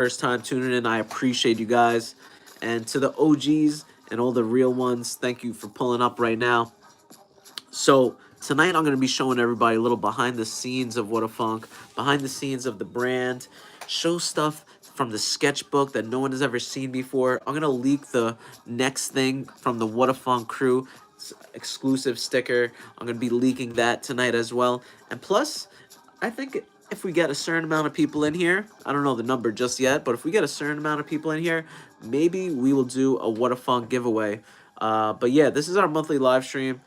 first time tuning in, I appreciate you guys. And to the OGs and all the real ones, thank you for pulling up right now. So tonight I'm going to be showing everybody a little behind the scenes of WHADAFUNK, behind the scenes of the brand, show stuff from the sketchbook that no one has ever seen before. I'm going to leak the next thing from the WHADAFUNK crew, exclusive sticker. I'm going to be leaking that tonight as well. And plus, I think if we get a certain amount of people in here, I don't know the number just yet, but if we get a certain amount of people in here, maybe we will do a WHADAFUNK giveaway. But yeah, this is our monthly live stream.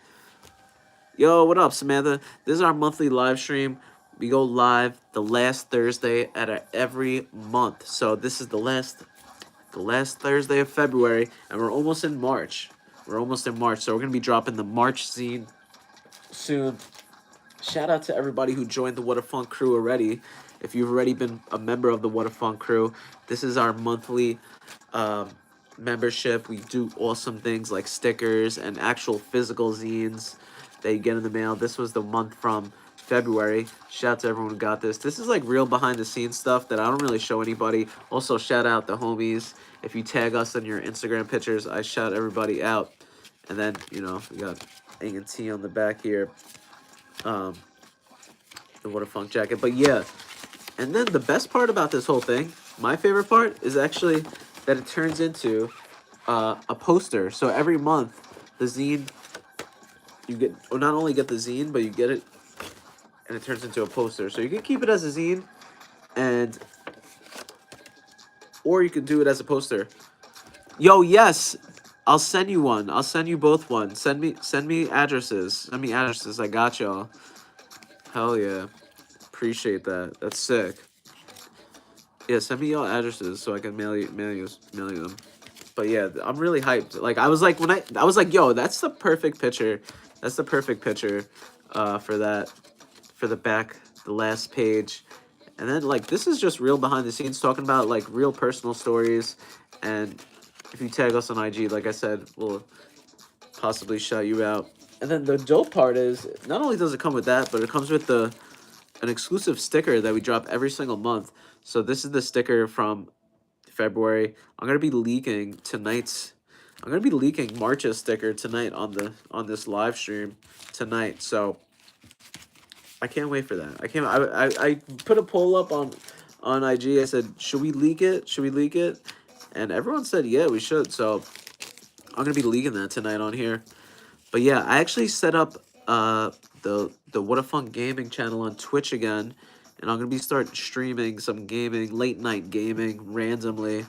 Yo, what up, Samantha? This is our monthly live stream. We go live the last Thursday at every month. So this is the last Thursday of February, and we're almost in March. We're almost in March, so we're gonna be dropping the March zine soon. Shout out to everybody who joined the WHADAFUNK crew already. If you've already been a member of the WHADAFUNK crew, this is our monthly membership. We do awesome things like stickers and actual physical zines that you get in the mail. This was the month from February. Shout out to everyone who got this. This is like real behind the scenes stuff that I don't really show anybody. Also, shout out the homies. If you tag us in your Instagram pictures, I shout everybody out. And then, you know, we got A&T on the back here. The WHADAFUNK jacket. But yeah, and then the best part about this whole thing, my favorite part, is actually that it turns into a poster. So every month, the zine, you get, or not only get the zine, but you get it, and it turns into a poster. So you can keep it as a zine, and, or you can do it as a poster. Yo, yes, I'll send you one. I'll send you both one. Send me addresses. Send me addresses. I got y'all. Hell yeah. Appreciate that. That's sick. Yeah, send me y'all addresses so I can mail you them. But yeah, I'm really hyped. Like I was like I was like, yo, that's the perfect picture. That's the perfect picture for that, for the back, the last page. And then like this is just real behind the scenes, talking about like real personal stories. And if you tag us on IG, like I said, we'll possibly shout you out. And then the dope part is, not only does it come with that, but it comes with an exclusive sticker that we drop every single month. So this is the sticker from February. I'm gonna be leaking March's sticker tonight on this live stream tonight. So I can't wait for that. I put a poll up on IG. I said, should we leak it? Should we leak it? And everyone said, yeah, we should. So I'm gonna be leaking that tonight on here. But yeah, I actually set up the WHADAFUNK gaming channel on Twitch again, and I'm gonna be start streaming some gaming, late night gaming, randomly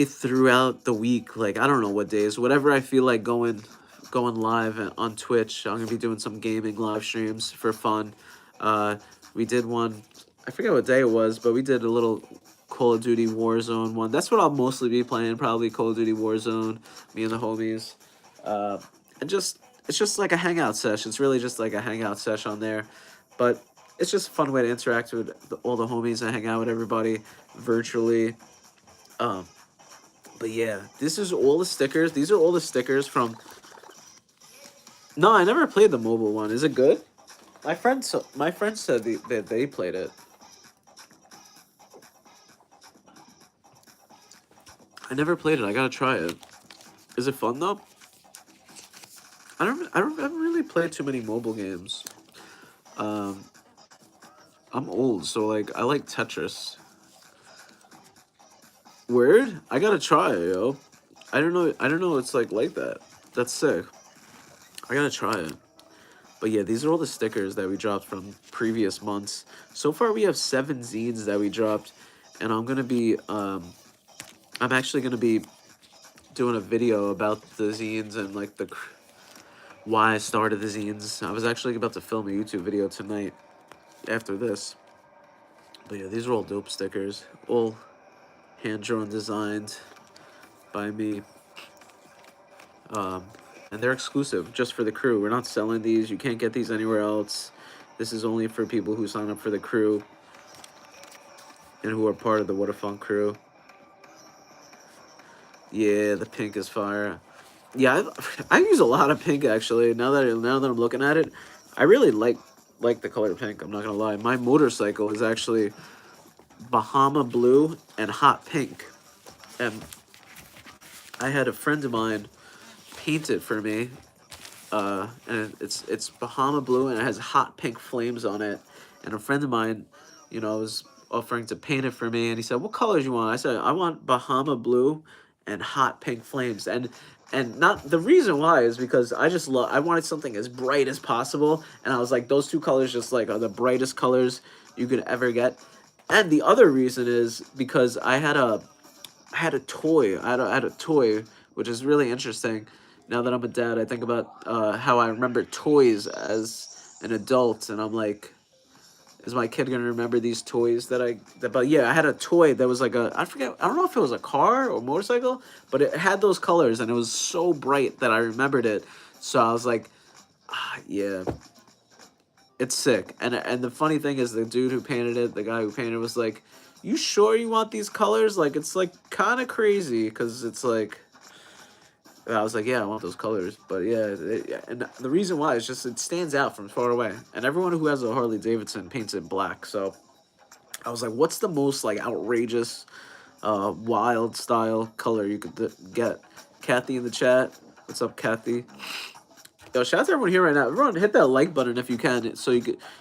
throughout the week. Like I don't know what days, whatever I feel like going live on Twitch. I'm gonna be doing some gaming live streams for fun. We did one, I forget what day it was, but we did a little Call of Duty Warzone one. That's what I'll mostly be playing, probably Call of Duty Warzone, me and the homies. And it's just like a hangout session. It's really just like a hangout session on there, but it's just a fun way to interact with all the homies and hang out with everybody virtually. But yeah, this is all the stickers. These are all the stickers from. No, I never played the mobile one. Is it good? My friend said that they played it. I never played it. I gotta try it. Is it fun though? I haven't really played too many mobile games. I'm old, so like I like Tetris. Weird? I gotta try it, yo. I don't know it's like that. That's sick. I gotta try it. But yeah, these are all the stickers that we dropped from previous months. So far we have 7 zines that we dropped, and I'm actually gonna be doing a video about the zines and like why I started the zines. I was actually about to film a YouTube video tonight after this. But yeah, these are all dope stickers. All hand-drawn designs by me. And they're exclusive just for the crew. We're not selling these. You can't get these anywhere else. This is only for people who sign up for the crew and who are part of the WHADAFUNK crew. Yeah, the pink is fire. Yeah, I use a lot of pink actually. Now that I'm looking at it, I really like the color pink. I'm not gonna lie. My motorcycle is actually Bahama Blue and Hot Pink. And I had a friend of mine paint it for me. And it's Bahama Blue and it has hot pink flames on it. And a friend of mine, you know, was offering to paint it for me, and he said, "What colors you want?" I said, "I want Bahama Blue and hot pink flames." And not the reason why is because I wanted something as bright as possible, and I was like, those two colors just like are the brightest colors you could ever get. And the other reason is because I had a toy. I had a toy, which is really interesting. Now that I'm a dad, I think about how I remember toys as an adult, and I'm like, is my kid gonna remember these toys But yeah, I had a toy that was like I forget, I don't know if it was a car or motorcycle, but it had those colors, and it was so bright that I remembered it. So I was like, yeah, it's sick. And the funny thing is, the dude who painted it, the guy who painted it, was like, "You sure you want these colors? Like, it's like kind of crazy because it's like." I was like, "Yeah, I want those colors." But yeah, and the reason why is just it stands out from far away, and everyone who has a Harley Davidson paints it black. So I was like, "What's the most like outrageous, wild style color you could get?" Kathy in the chat, what's up, Kathy? Yo, shout out to everyone here right now. Everyone, hit that like button if you can, so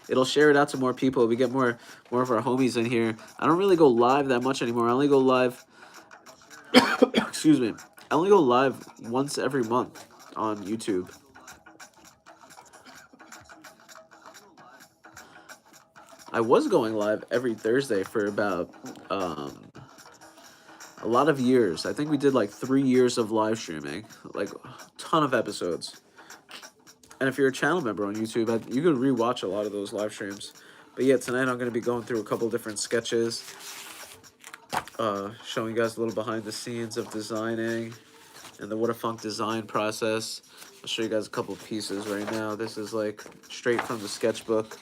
it'll share it out to more people. We get more of our homies in here. I don't really go live that much anymore. I only go live. Excuse me. I only go live once every month on YouTube. I was going live every Thursday for about a lot of years. I think we did like 3 years of live streaming, like a ton of episodes. And if you're a channel member on YouTube, you can rewatch a lot of those live streams. But yeah, tonight I'm going to be going through a couple different sketches, showing you guys a little behind the scenes of designing and the WHADAFUNK design process. I'll show you guys a couple pieces right now. This is like straight from the sketchbook.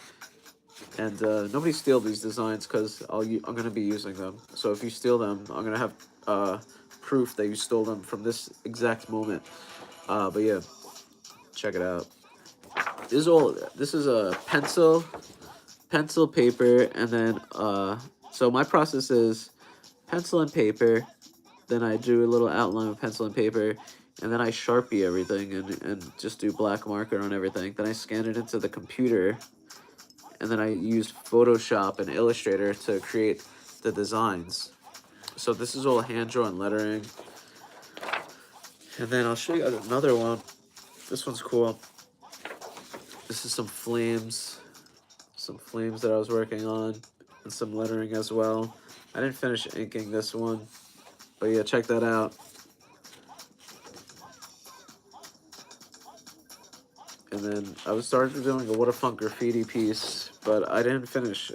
And nobody steal these designs because I'm going to be using them. So if you steal them, I'm going to have proof that you stole them from this exact moment. But yeah, check it out. This is a pencil, paper, and then so my process is pencil and paper, then I do a little outline with pencil and paper, and then I Sharpie everything and just do black marker on everything. Then I scan it into the computer, and then I use Photoshop and Illustrator to create the designs. So this is all hand-drawn lettering. And then I'll show you guys another one. This one's cool. This is some flames that I was working on, and some lettering as well. I didn't finish inking this one, but yeah, check that out. And then I started doing a WHADAFUNK graffiti piece, but I didn't finish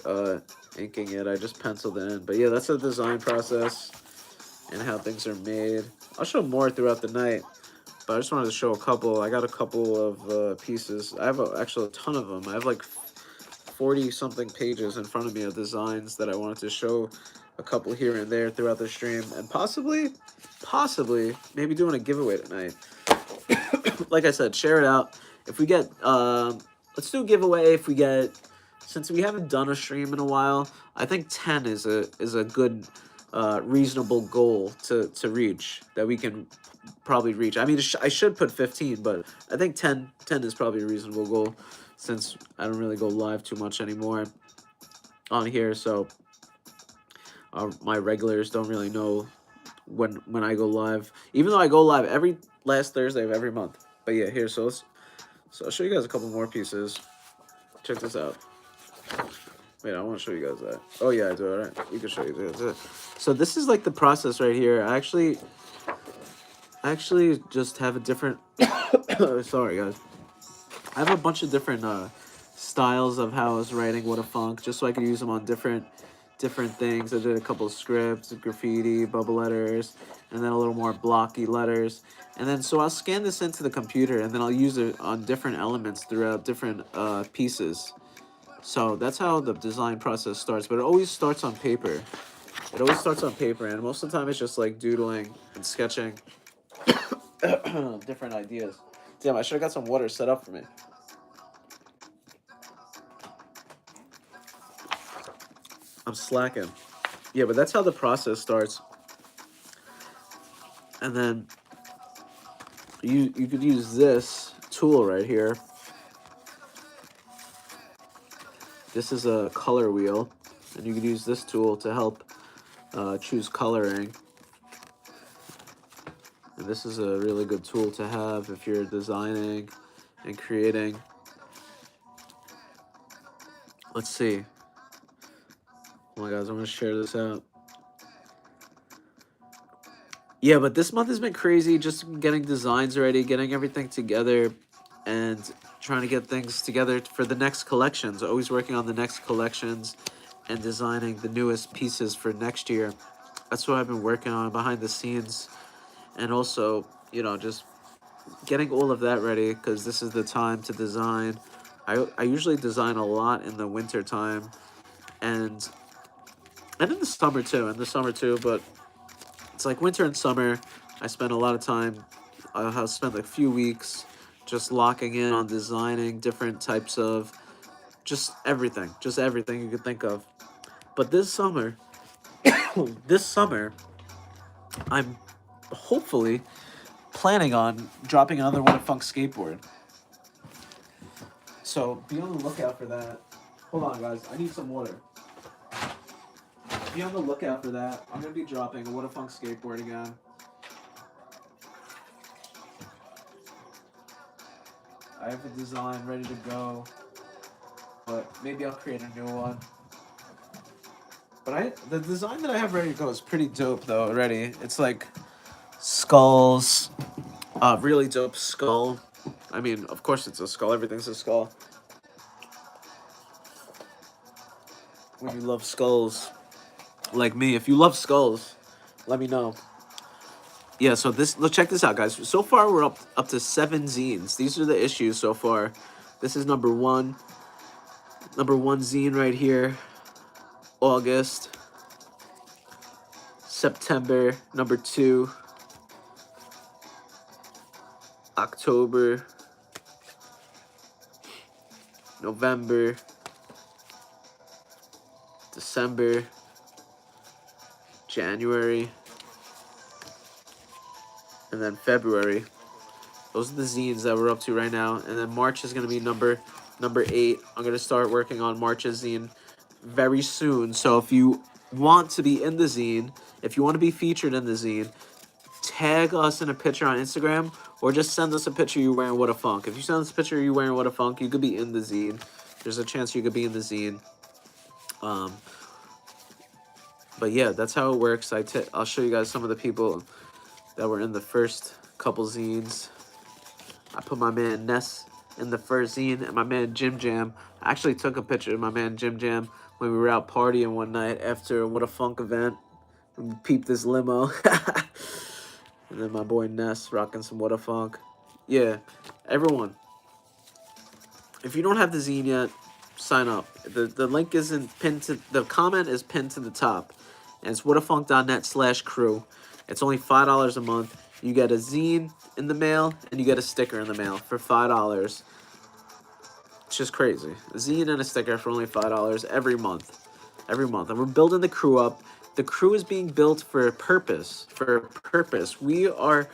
inking it. I just penciled it in. But yeah, that's the design process and how things are made. I'll show more throughout the night, but I just wanted to show a couple. I got a couple of pieces. I have actually a ton of them. I have like 40-something pages in front of me of designs that I wanted to show a couple here and there throughout the stream, and possibly maybe doing a giveaway tonight. Like I said, share it out. If we get, let's do a giveaway. If we get, since we haven't done a stream in a while, I think 10 is a good, reasonable goal to reach, that we can probably reach. I mean, I should put 15, but I think 10 is probably a reasonable goal, since I don't really go live too much anymore on here. So my regulars don't really know when I go live, even though I go live every last Thursday of every month. But yeah, here, so I'll show you guys a couple more pieces. Check this out. Wait, I want to show you guys that. Oh yeah, I do. All right, we can show you this. So this is like the process right here. I actually just have a different. Sorry, guys. I have a bunch of different styles of how I was writing WHADAFUNK, just so I could use them on different things. I did a couple of scripts, graffiti, bubble letters, and then a little more blocky letters. And then so I'll scan this into the computer, and then I'll use it on different elements throughout different pieces. So that's how the design process starts, but it always starts on paper. It always starts on paper, and most of the time it's just like doodling and sketching different ideas. Damn, I should have got some water set up for me. I'm slacking. yeah, but that's how the process starts. And then you could use this tool right here. This is a color wheel, and you could use this tool to help choose coloring. And this is a really good tool to have if you're designing and creating. Let's see. Oh my guys, I'm gonna share this out. Yeah, but this month has been crazy, just getting designs ready, getting everything together, and trying to get things together for the next collections. Always working on the next collections and designing the newest pieces for next year. That's what I've been working on behind the scenes. And also, you know, just getting all of that ready because this is the time to design. I usually design a lot in the winter time and in the summer too, but it's like winter and summer. I spend a lot of time. I have spent a few weeks just locking in on designing different types of just everything you could think of. But this summer, this summer, I'm hopefully planning on dropping another WHADAFUNK skateboard. So be on the lookout for that. Hold on, guys. I need some water. Be on the lookout for that. I'm gonna be dropping a WHADAFUNK skateboard again. I have a design ready to go, but maybe I'll create a new one. But the design that I have ready to go is pretty dope though already. It's like skulls, really dope skull. I mean, of course it's a skull. Everything's a skull. When you love skulls, like me, if you love skulls, let me know. Yeah, so let's check this out, guys. So far we're up to 7 zines. These are the issues so far. This is number one zine right here. August, September, number 2, October, November, December, January, and then February. Those are the zines that we're up to right now. And then March is going to be number 8. I'm going to start working on March's zine very soon. So if you want to be in the zine, if you want to be featured in the zine, tag us in a picture on Instagram or just send us a picture you wearing WHADAFUNK. If you send us a picture you wearing WHADAFUNK, you could be in the zine. There's a chance you could be in the zine. But yeah, that's how it works. I'll show you guys some of the people that were in the first couple zines. I put my man Ness in the first zine and my man Jim Jam. I actually took a picture of my man Jim Jam when we were out partying one night after a WHADAFUNK event. We peeped this limo. And then my boy Ness rocking some WHADAFUNK. Yeah, everyone. If you don't have the zine yet, sign up. The link isn't pinned to the comment is pinned to the top. And it's whadafunk.net/crew. It's only $5 a month. You get a zine in the mail and you get a sticker in the mail for $5. It's just crazy. A zine and a sticker for only $5 every month. Every month. And we're building the crew up. The crew is being built for a purpose. We are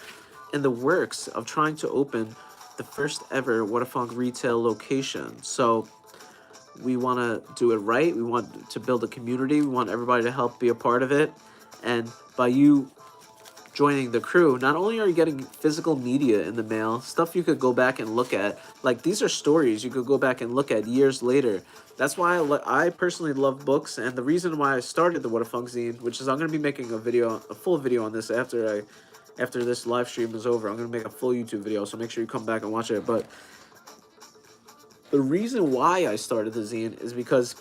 in the works of trying to open the first ever WHADAFUNK retail location. So we want to do it right. We want to build a community. We want everybody to help be a part of it. And by you joining the crew, not only are you getting physical media in the mail, stuff you could go back and look at. Like, these are stories you could go back and look at years later. That's why I personally love books, and the reason why I started the WHADAFUNK zine, which is I'm going to be making a full video on this after this live stream is over. I'm going to make a full YouTube video, so make sure you come back and watch it. But the reason why I started the zine is because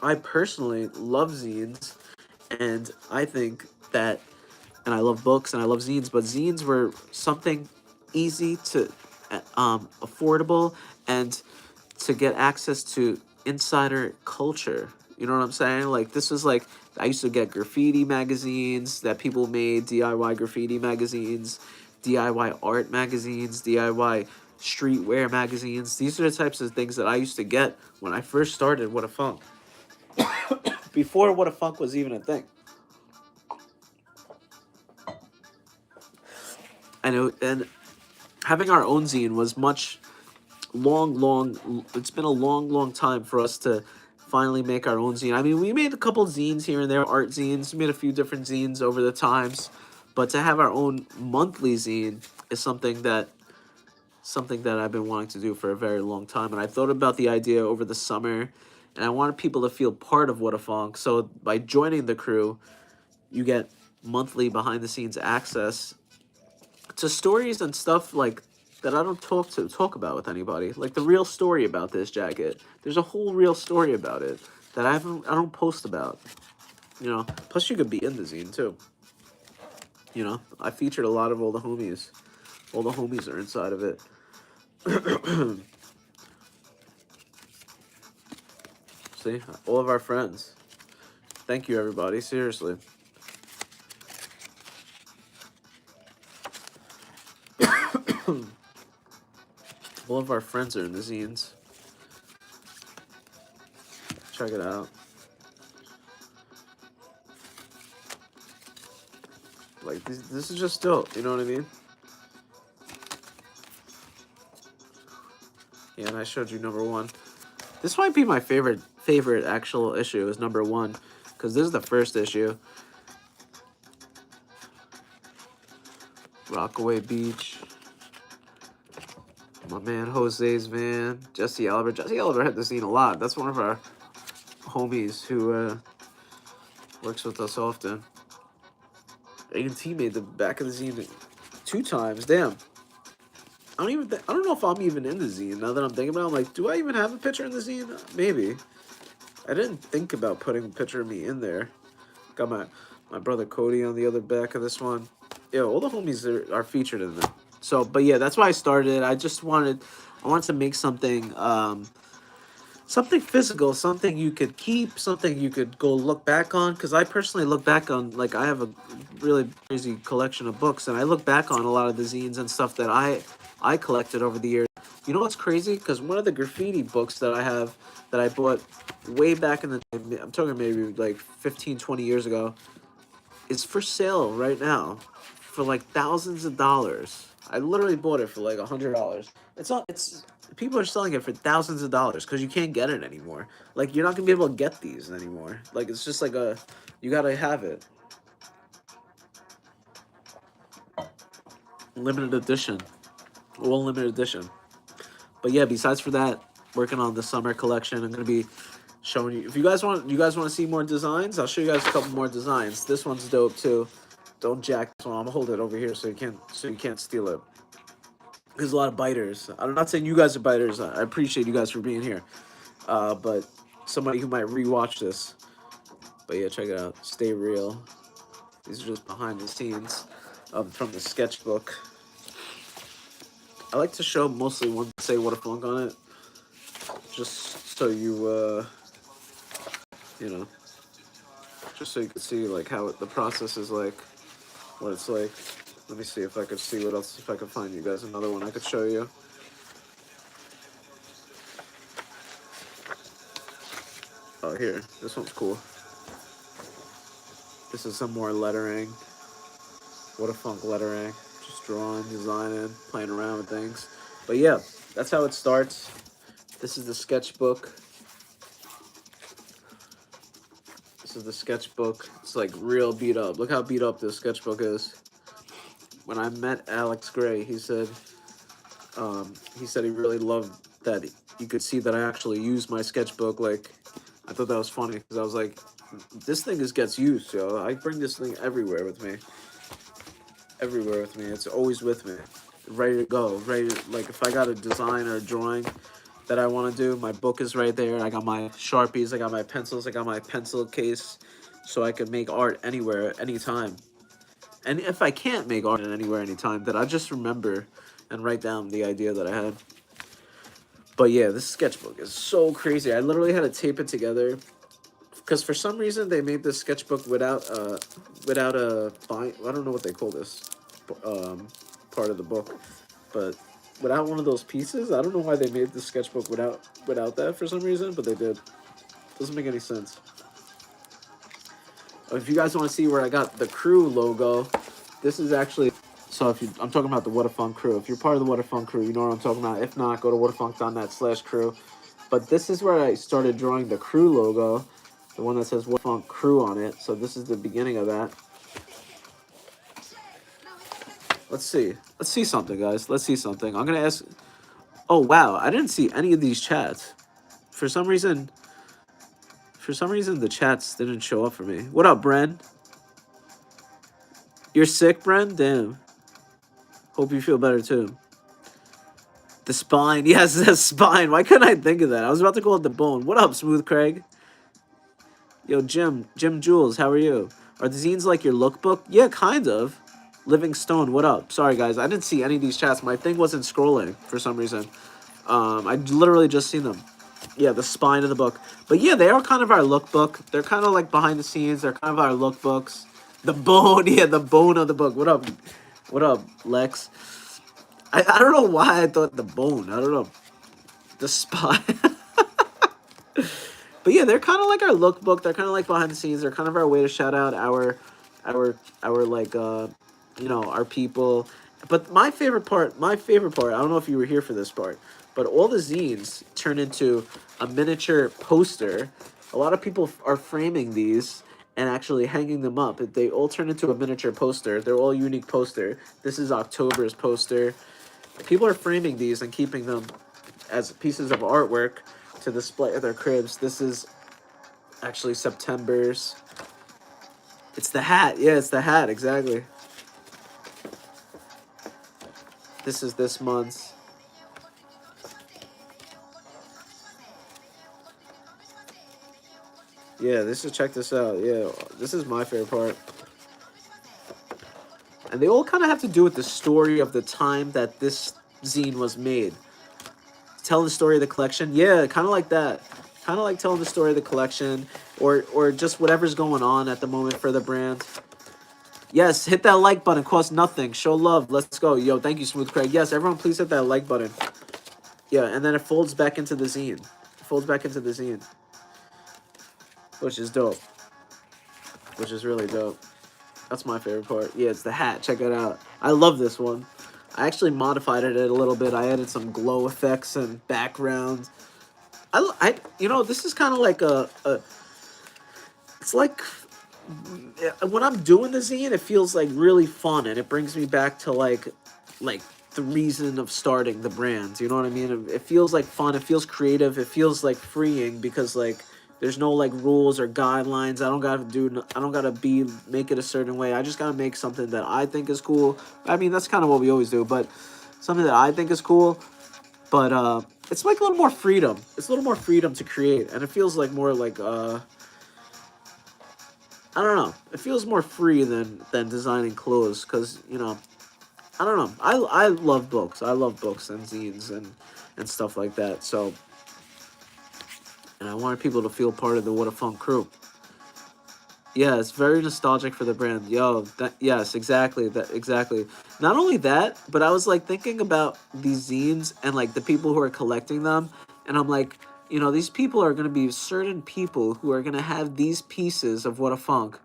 I personally love zines, and I think that, and I love books and I love zines, but zines were something easy to, affordable, and to get access to insider culture. You know what I'm saying? Like, this was like, I used to get graffiti magazines that people made, DIY graffiti magazines, DIY art magazines, DIY streetwear magazines. These are the types of things that I used to get when I first started WHADAFUNK. before What a Funk was even a thing. And having our own zine was much long. It's been a long time for us to finally make our own zine. I mean, we made a couple zines here and there, art zines. We made a few different zines over the times, but to have our own monthly zine is something that I've been wanting to do for a very long time. And I thought about the idea over the summer, and I wanted people to feel part of What a Funk. So by joining the crew, you get monthly behind the scenes access to stories and stuff like that I don't talk about with anybody. Like the real story about this jacket. There's a whole real story about it that I don't post about. You know. Plus you could be in the zine too. You know, I featured a lot of all the homies. All the homies are inside of it. See, all of our friends. Thank you, everybody. Seriously. All of our friends are in the zines. Check it out. Like, this is just dope. You know what I mean? Yeah, and I showed you number 1. This might be my favorite actual issue is number 1, because this is the first issue. Rockaway Beach. My man Jose's van. Jesse Oliver. Jesse Oliver had the zine a lot. That's one of our homies who works with us often. A&T made the back of the zine 2 times. Damn. I don't know if I'm even in the zine. Now that I'm thinking about it, I'm like, do I even have a picture in the zine? Maybe. I didn't think about putting a picture of me in there. Got my brother Cody on the other back of this one. Yeah, all the homies are featured in there. So, but yeah, that's why I started. I wanted to make something, something physical, something you could keep, something you could go look back on. Because I personally look back on, like, I have a really crazy collection of books, and I look back on a lot of the zines and stuff that I collected over the years. You know what's crazy? Because one of the graffiti books that I have, that I bought way back in the day, I'm talking maybe like 15, 20 years ago, is for sale right now for like thousands of dollars. I literally bought it for like $100. It's people are selling it for thousands of dollars because you can't get it anymore. Like, you're not gonna be able to get these anymore. Like, it's just like you gotta have it. Limited edition. Well, limited edition. But yeah, besides for that, working on the summer collection, I'm gonna be showing you. If you guys want to see more designs, I'll show you guys a couple more designs. This one's dope too. Don't jack this one. I'm gonna hold it over here so you can't steal it. There's a lot of biters. I'm not saying you guys are biters. I appreciate you guys for being here. But somebody who might rewatch this. But yeah, check it out. Stay real. These are just behind the scenes from the sketchbook. I like to show mostly one say What a Funk on it. Just so you, you know, just so you can see like how the process is like, what it's like. Let me see if I could see what else, if I could find you guys another one I could show you. Oh, here, this one's cool. This is some more lettering. What a Funk lettering. Just drawing, designing, playing around with things. But yeah, that's how it starts. This is the sketchbook. This is the sketchbook. It's like real beat up. Look how beat up this sketchbook is. When I met Alex Gray, he said he really loved that you could see that I actually used my sketchbook. Like, I thought that was funny because I was like, this thing gets used, yo. I bring this thing everywhere with me. Everywhere with me. It's always with me. Ready to go. Like, if I got a design or a drawing that I want to do, my book is right there. I got my Sharpies. I got my pencils. I got my pencil case. So I can make art anywhere, anytime. And if I can't make art anywhere, anytime, then I just remember and write down the idea that I had. But yeah, this sketchbook is so crazy. I literally had to tape it together because for some reason they made this sketchbook without a bind. I don't know what they call this part of the book, but without one of those pieces. I don't know why they made the sketchbook without that for some reason, but they did. Doesn't make any sense. If you guys want to see where I got the crew logo, this is actually, so if you, I'm talking about the WHADAFUNK crew. If you're part of the WHADAFUNK crew, you know what I'm talking about. If not, go to whatafunk.net/crew. But this is where I started drawing the crew logo, the one that says WHADAFUNK crew on it. So this is the beginning of that. Let's see. Let's see something, guys. Let's see something. I'm gonna ask. Oh wow, I didn't see any of these chats. For some reason, the chats didn't show up for me. What up, Bren? You're sick, Bren? Damn. Hope you feel better too. The spine. Yes, the spine. Why couldn't I think of that? I was about to call it the bone. What up, Smooth Craig? Yo, Jim Jules, how are you? Are the zines like your lookbook? Yeah, kind of. Living Stone, what up? Sorry, guys. I didn't see any of these chats. My thing wasn't scrolling for some reason. I literally just seen them. Yeah, the spine of the book. But yeah, they are kind of our lookbook. They're kind of like behind the scenes. They're kind of our lookbooks. The bone, yeah, the bone of the book. What up? What up, Lex? I don't know why I thought the bone. I don't know. The spine. But yeah, they're kind of like our lookbook. They're kind of like behind the scenes. They're kind of our way to shout out our like you know, our people. But my favorite part, I don't know if you were here for this part, but all the zines turn into a miniature poster. A lot of people are framing these and actually hanging them up. They all turn into a miniature poster. They're all unique poster. This is October's poster. People are framing these and keeping them as pieces of artwork to display at their cribs. This is actually September's. It's the hat. Yeah, it's the hat. Exactly. This is this month's. Yeah, check this out. Yeah, this is my favorite part. And they all kind of have to do with the story of the time that this zine was made. Tell the story of the collection. Yeah, kind of like that. Kind of like telling the story of the collection, or just whatever's going on at the moment for the brand. Yes, hit that like button. Costs nothing. Show love. Let's go. Yo, thank you, Smooth Craig. Yes, everyone please hit that like button. Yeah, and then it folds back into the zine. It folds back into the zine. Which is dope. Which is really dope. That's my favorite part. Yeah, it's the hat. Check it out. I love this one. I actually modified it a little bit. I added some glow effects and backgrounds. You know, this is kind of like it's like when I'm doing the zine, it feels like really fun, and it brings me back to like the reason of starting the brand. You know what I mean? It feels like fun. It feels creative. It feels like freeing because like there's no like rules or guidelines. I don't gotta make it a certain way. I just gotta make something that I think is cool. I mean, that's kind of what we always do, but something that I think is cool. But it's like a little more freedom. It's a little more freedom to create, and it feels like more like I don't know. It feels more free than designing clothes, because you know, I don't know. I love books. I love books and zines and stuff like that. So, and I wanted people to feel part of the WHADAFUNK crew. Yeah, it's very nostalgic for the brand. Yo, yes, exactly. Exactly. Not only that, but I was like thinking about these zines and like the people who are collecting them, and I'm like, you know, these people are gonna be certain people who are gonna have these pieces of WHADAFUNK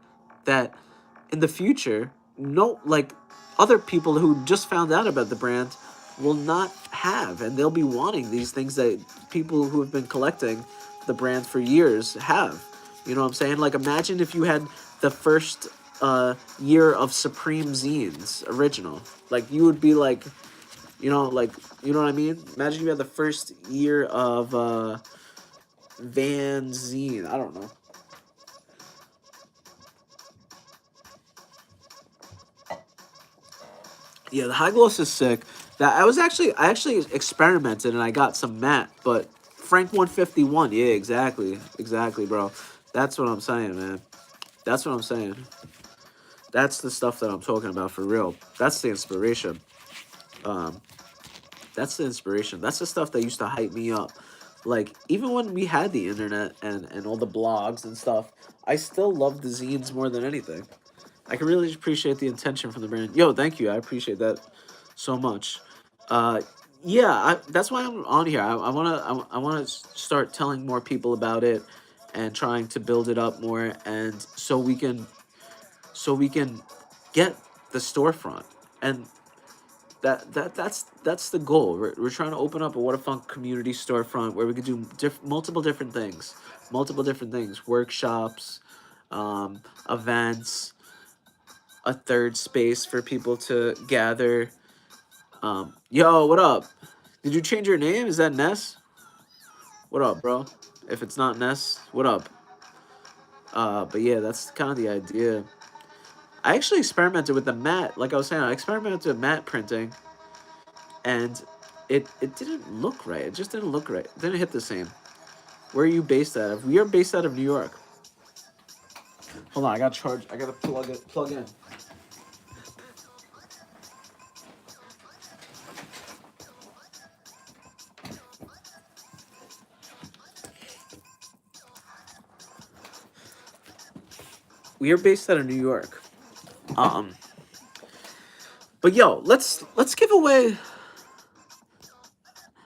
that in the future, no, like other people who just found out about the brand will not have, and they'll be wanting these things that people who have been collecting the brand for years have. You know what I'm saying? Like, imagine if you had the first year of Supreme zines original. Like, you would be like, you know what I mean? Imagine you had the first year of Van zine. I don't know. Yeah, the high gloss is sick. That I actually experimented and I got some matte, but Frank 151. Yeah, exactly, bro. That's what I'm saying, man. That's what I'm saying. That's the stuff that I'm talking about for real. That's the inspiration. Um, that's the inspiration. That's the stuff that used to hype me up. Like, even when we had the internet and all the blogs and stuff, I still love the zines more than anything. I can really appreciate the intention from the brand. Yo, thank you. I appreciate that so much. Uh, yeah, that's why I'm on here. I wanna start telling more people about it, and trying to build it up more, and so we can get the storefront. And that's the goal. We're trying to open up a What a Funk community storefront where we could do multiple different things, workshops, events, a third space for people to gather. Yo, what up? Did you change your name? Is that Ness? What up, bro? If it's not Ness, what up? But yeah, that's kind of the idea. I actually experimented with the matte, like I was saying, I experimented with matte printing, and it didn't look right. It just didn't look right. It didn't hit the same. Where are you based out of? We are based out of New York. Hold on, I gotta charge. I gotta plug in. We are based out of New York. But yo, let's give away.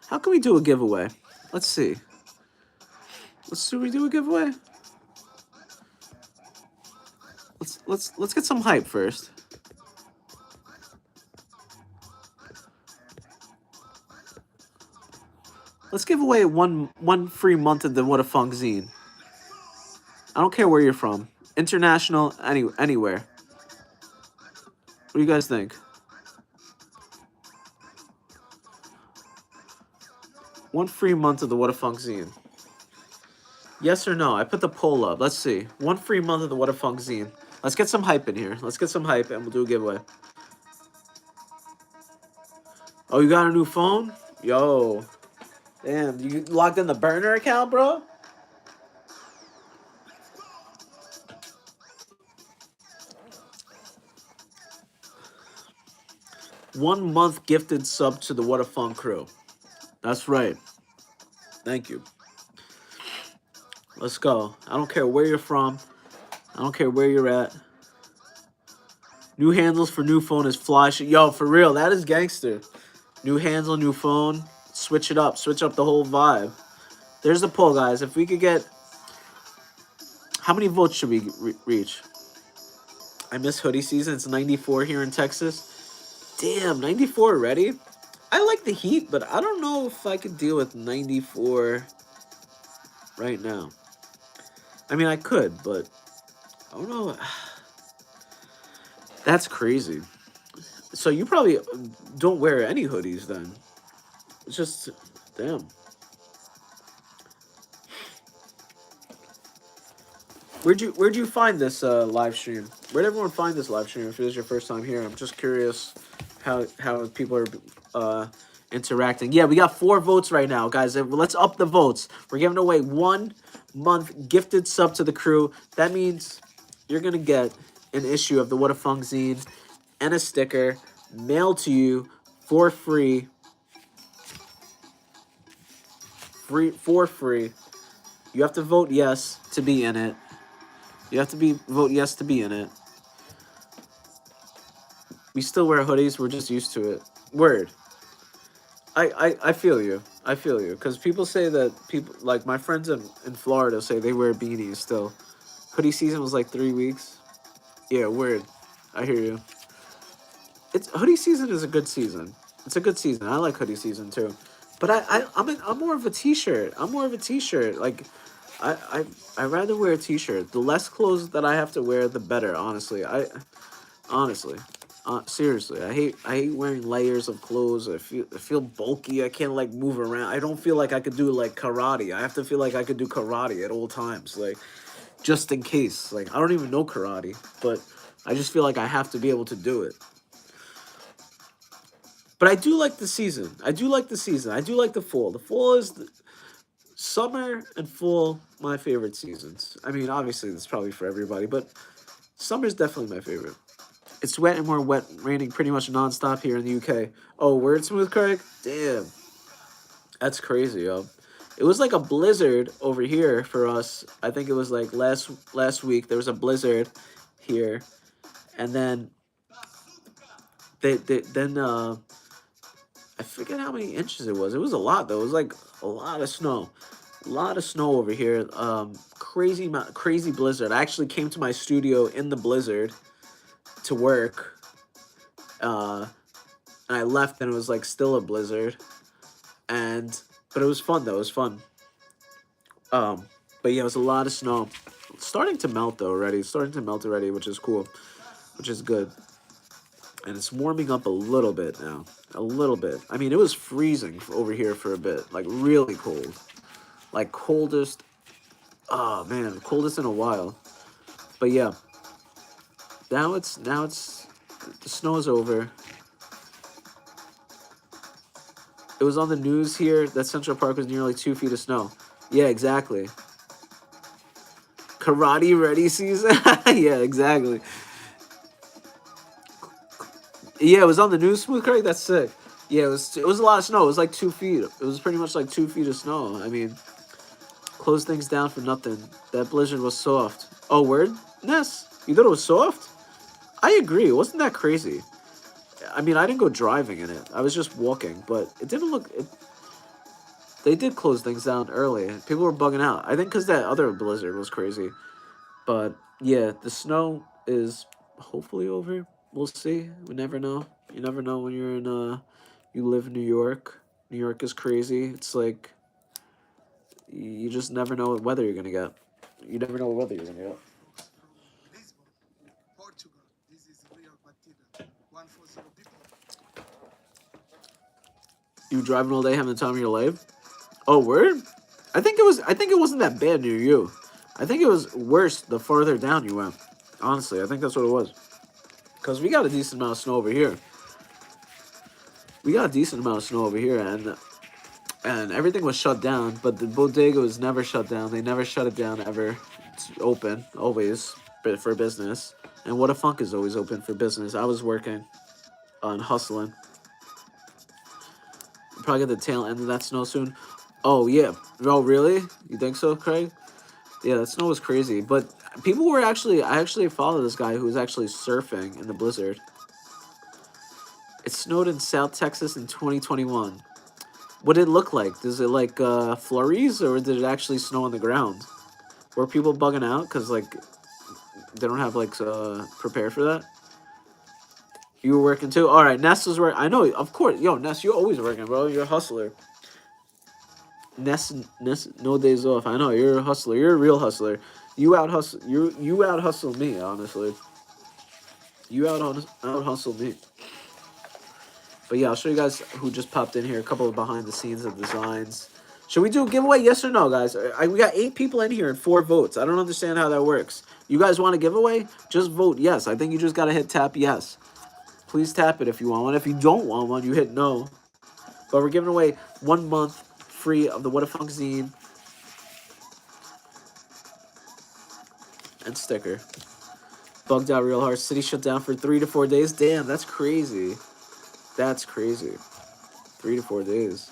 How can we do a giveaway? Let's see. Should we do a giveaway? Let's get some hype first. Let's give away one free month of the What a Funk zine. I don't care where you're from. International, anywhere. What do you guys think? One free month of the What a Funk zine. Yes or no? I put the poll up. Let's see. One free month of the What a Funk zine. Let's get some hype in here. Let's get some hype and we'll do a giveaway. Oh, you got a new phone? Yo. Damn, you logged in the burner account, bro? One month gifted sub to the What a Funk crew. That's right. Thank you. Let's go. I don't care where you're from. I don't care where you're at. New handles for new phone is fly shit. Yo, for real, that is gangster. New handle, new phone. Switch it up. Switch up the whole vibe. There's the poll, guys. If we could get... How many votes should we reach? I miss hoodie season. It's 94 here in Texas. Damn, 94 already? I like the heat, but I don't know if I could deal with 94 right now. I mean, I could, but I don't know. That's crazy. So you probably don't wear any hoodies then. It's just, damn. Where'd you find this live stream? Where'd everyone find this live stream? If it is your first time here, I'm just curious how people are interacting. Yeah, we got 4 votes right now, guys. Let's up the votes. We're giving away 1 month gifted sub to the crew. That means you're gonna get an issue of the What a Funk zine and a sticker mailed to you for free. For free. You have to vote yes to be in it. You have to vote yes to be in it. We still wear hoodies. We're just used to it. Word. I feel you. I feel you. Because people say that people, like my friends in Florida say they wear beanies still. Hoodie season was like 3 weeks. Yeah, word. I hear you. Hoodie season is a good season. It's a good season. I like hoodie season too. But I'm more of a t-shirt. I'm more of a t-shirt. Like I rather wear a t-shirt. The less clothes that I have to wear, the better, honestly. Seriously, I hate wearing layers of clothes. I feel bulky. I can't like move around. I don't feel like I could do like karate. I have to feel like I could do karate at all times, like just in case. Like I don't even know karate, but I just feel like I have to be able to do it. But I do like the season. I do like the season. I do like the fall. The fall is summer and fall, my favorite seasons. I mean, obviously, that's probably for everybody, but summer's definitely my favorite. It's wet and more wet, raining pretty much nonstop here in the UK. Oh, word smooth, Craig? Damn. That's crazy, yo. It was like a blizzard over here for us. I think it was like last week. There was a blizzard here. And then I forget how many inches it was. It was a lot, though. It was like a lot of snow. A lot of snow over here. Crazy blizzard. I actually came to my studio in the blizzard to work. And I left and it was like still a blizzard. But it was fun though. It was fun. Um, but yeah, it was a lot of snow. It's starting to melt though already. It's starting to melt already, which is cool, which is good. And it's warming up a little bit now. A little bit. I mean, it was freezing over here for a bit, like really cold, like coldest. Oh man, coldest in a while. But yeah, now it's the snow is over. It was on the news here that Central Park was nearly 2 feet of snow. Yeah, exactly. Karate ready season. Yeah, exactly. Yeah, it was on the news, Smooth Craig. That's sick. Yeah, it was a lot of snow. It was like 2 feet. It was pretty much like 2 feet of snow. I mean, close things down for nothing. That blizzard was soft. Oh, word? Ness, you thought it was soft? I agree. It wasn't that crazy. I mean, I didn't go driving in it. I was just walking, but it didn't look. They did close things down early. People were bugging out. I think because that other blizzard was crazy. But yeah, the snow is hopefully over. We'll see. We never know. You never know when you're in you live in New York. New York is crazy. It's like you just never know what weather you're gonna get. You never know what weather you're gonna get. You driving all day having the time of your life? Oh, word? I think it wasn't that bad near you. I think it was worse the farther down you went. Honestly, I think that's what it was. Cause we got a decent amount of snow over here. We got a decent amount of snow over here, and everything was shut down. But the bodega was never shut down. They never shut it down ever. It's open always for business. And WHADAFUNK is always open for business. I was working on hustling. Probably get the tail end of that snow soon. Oh yeah. Oh really? You think so, Craig? Yeah, that snow was crazy. But people were actually, I actually follow this guy who was actually surfing in the blizzard. It snowed in South Texas in 2021. What did it look like? Does it like flurries, or did it actually snow on the ground? Were people bugging out because like they don't have like prepared for that? You were working too. All right, Ness was working. I know, of course. Yo, Ness, you're always working, bro. You're a hustler. Ness, no days off. I know you're a hustler. You're a real hustler. You out hustle. You out hustle me. Honestly, you out hustle me. But yeah, I'll show you guys who just popped in here. A couple of behind the scenes of designs. Should we do a giveaway? Yes or no, guys? We got 8 people in here and 4 votes. I don't understand how that works. You guys want a giveaway? Just vote yes. I think you just gotta hit tap yes. Please tap it if you want one. If you don't want one, you hit no. But we're giving away 1 month free of the WHADAFUNK zine and sticker. Bugged out real hard. City shut down for 3 to 4 days. Damn, that's crazy. That's crazy. 3 to 4 days.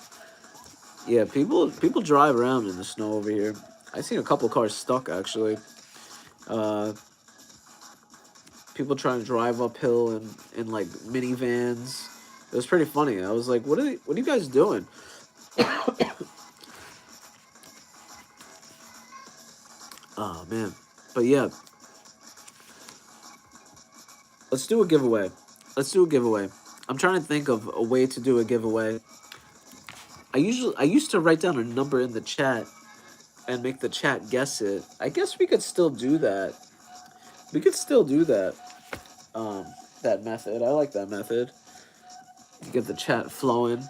Yeah, people drive around in the snow over here. I seen a couple cars stuck actually. People trying to drive uphill in like minivans. It was pretty funny. I was like, what are you guys doing? Oh man. But yeah. Let's do a giveaway. Let's do a giveaway. I'm trying to think of a way to do a giveaway. I used to write down a number in the chat and make the chat guess it. I guess we could still do that. We could still do that. That method. I like that method. Get the chat flowing.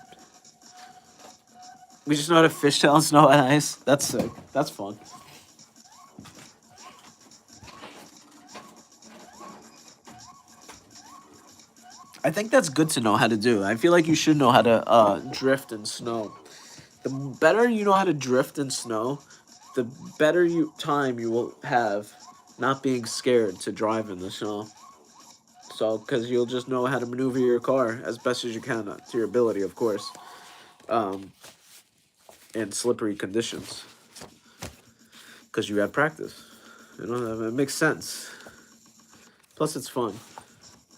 We just know how to fishtail and snow and ice. That's sick. That's fun. I think that's good to know how to do. I feel like you should know how to drift in snow. The better you know how to drift in snow, the better time you will have not being scared to drive in the snow. So, because you'll just know how to maneuver your car as best as you can to your ability, of course, in slippery conditions. Because you have practice. You know, it makes sense. Plus, it's fun.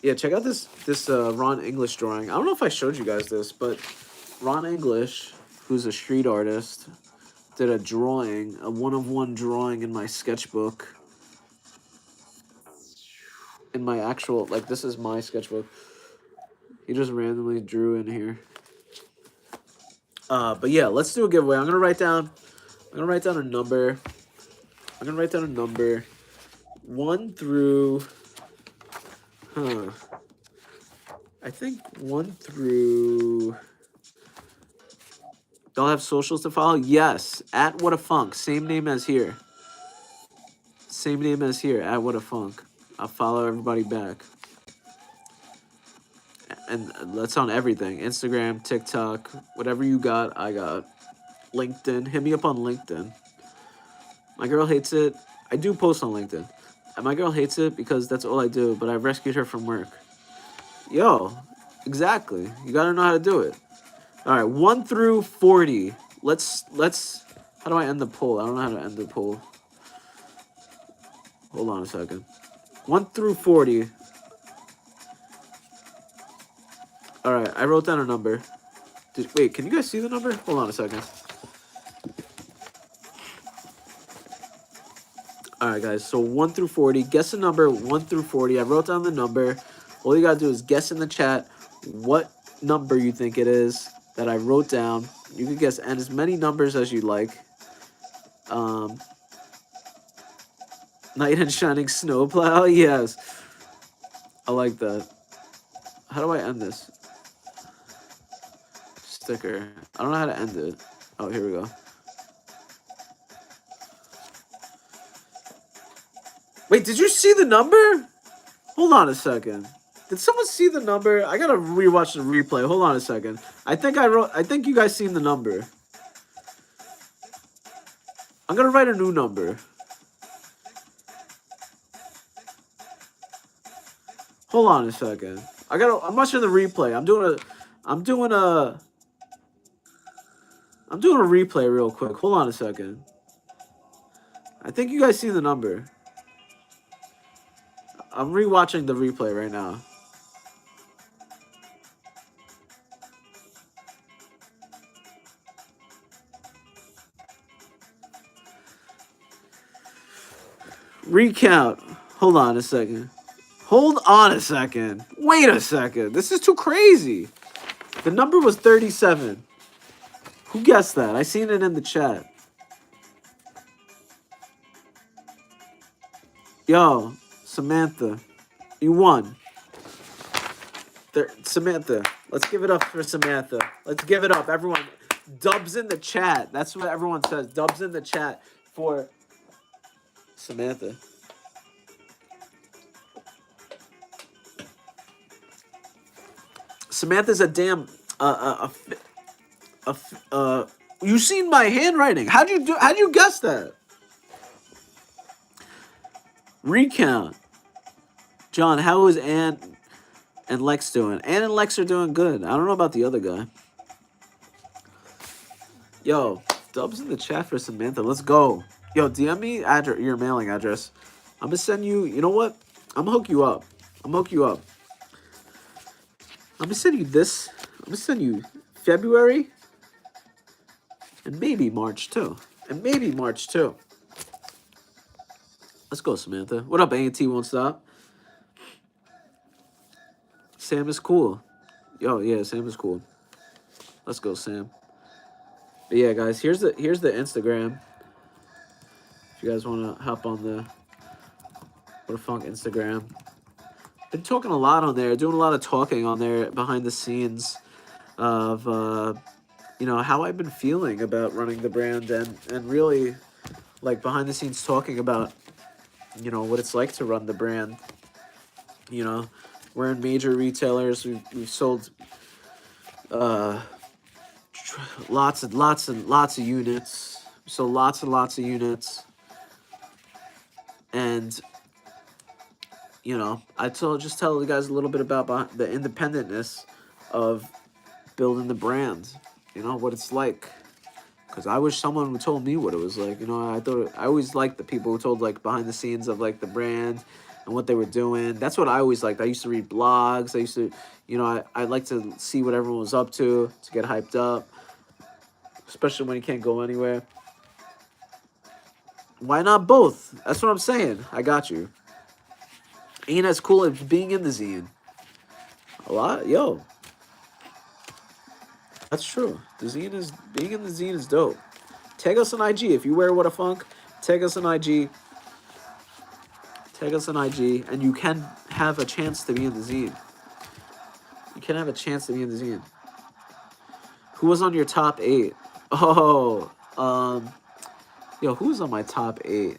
Yeah, check out this Ron English drawing. I don't know if I showed you guys this, but Ron English, who's a street artist, did a drawing, a one-of-one drawing in my sketchbook. In my actual, like, this is my sketchbook. He just randomly drew in here. But yeah, let's do a giveaway. I'm gonna write down a number. 1 through, I think 1 through. They'll have socials to follow? Yes. At WHADAFUNK. Same name as here. Same name as here. At WHADAFUNK. I'll follow everybody back. And that's on everything. Instagram, TikTok, whatever you got, I got. LinkedIn. Hit me up on LinkedIn. My girl hates it. I do post on LinkedIn. And my girl hates it because that's all I do. But I rescued her from work. Yo, exactly. You gotta know how to do it. All right, 1 through 40. Let's. How do I end the poll? I don't know how to end the poll. Hold on a second. 1 through 40. All right, I wrote down a number. Wait, can you guys see the number? Hold on a second. All right, guys. So 1 through 40. Guess the number 1 through 40. I wrote down the number. All you gotta do is guess in the chat what number you think it is that I wrote down. You can guess and as many numbers as you like. Knight and shining snowplow. Yes, I like that. How do I end this? Sticker. I don't know how to end it. Oh, here we go. Wait, did you see the number? Hold on a second. Did someone see the number? I gotta rewatch the replay. Hold on a second. I think you guys seen the number. I'm gonna write a new number. Hold on a second. I'm watching the replay. I'm doing a replay real quick. Hold on a second. I think you guys see the number. I'm rewatching the replay right now. Recount. Hold on a second. Hold on a second. Wait a second. This is too crazy. The number was 37. Who guessed that? I seen it in the chat. Yo, Samantha, you won. Samantha, let's give it up for Samantha. Let's give it up, everyone. Dubs in the chat. That's what everyone says. Dubs in the chat for Samantha. Samantha's a damn you seen my handwriting. How'd you guess that? Recount. John, how is Ann and Lex doing? Ann and Lex are doing good. I don't know about the other guy. Yo, dubs in the chat for Samantha. Let's go. Yo, DM me your mailing address. I'm gonna send you. You know what? I'm gonna hook you up. I'm gonna send you this. I'm gonna send you February and maybe March too. Let's go, Samantha. What up, A&T Won't Stop? Sam is cool. Yo, yeah, Sam is cool. Let's go, Sam. But yeah, guys, here's the Instagram. If you guys want to hop on the WHADAFUNK Instagram. Been talking a lot on there, doing a lot of talking on there behind the scenes of, you know, how I've been feeling about running the brand and really, like, behind the scenes talking about, you know, what it's like to run the brand. You know, we're in major retailers. We've sold lots of units. So lots and lots of units. And, you know, just tell you guys a little bit about the independentness of building the brand. You know, what it's like. Because I wish someone told me what it was like. You know, I always liked the people who told, like, behind the scenes of, like, the brand and what they were doing. That's what I always liked. I used to read blogs. I used to, you know, I like to see what everyone was up to get hyped up. Especially when you can't go anywhere. Why not both? That's what I'm saying. I got you. Ain't as cool as being in the zine. A lot, yo. That's true. The zine is being in the zine is dope. Tag us on IG if you wear WHADAFUNK. Tag us on IG. Tag us on IG, and you can have a chance to be in the zine. You can have a chance to be in the zine. Who was on your top 8? Oh, yo, who was on my top 8?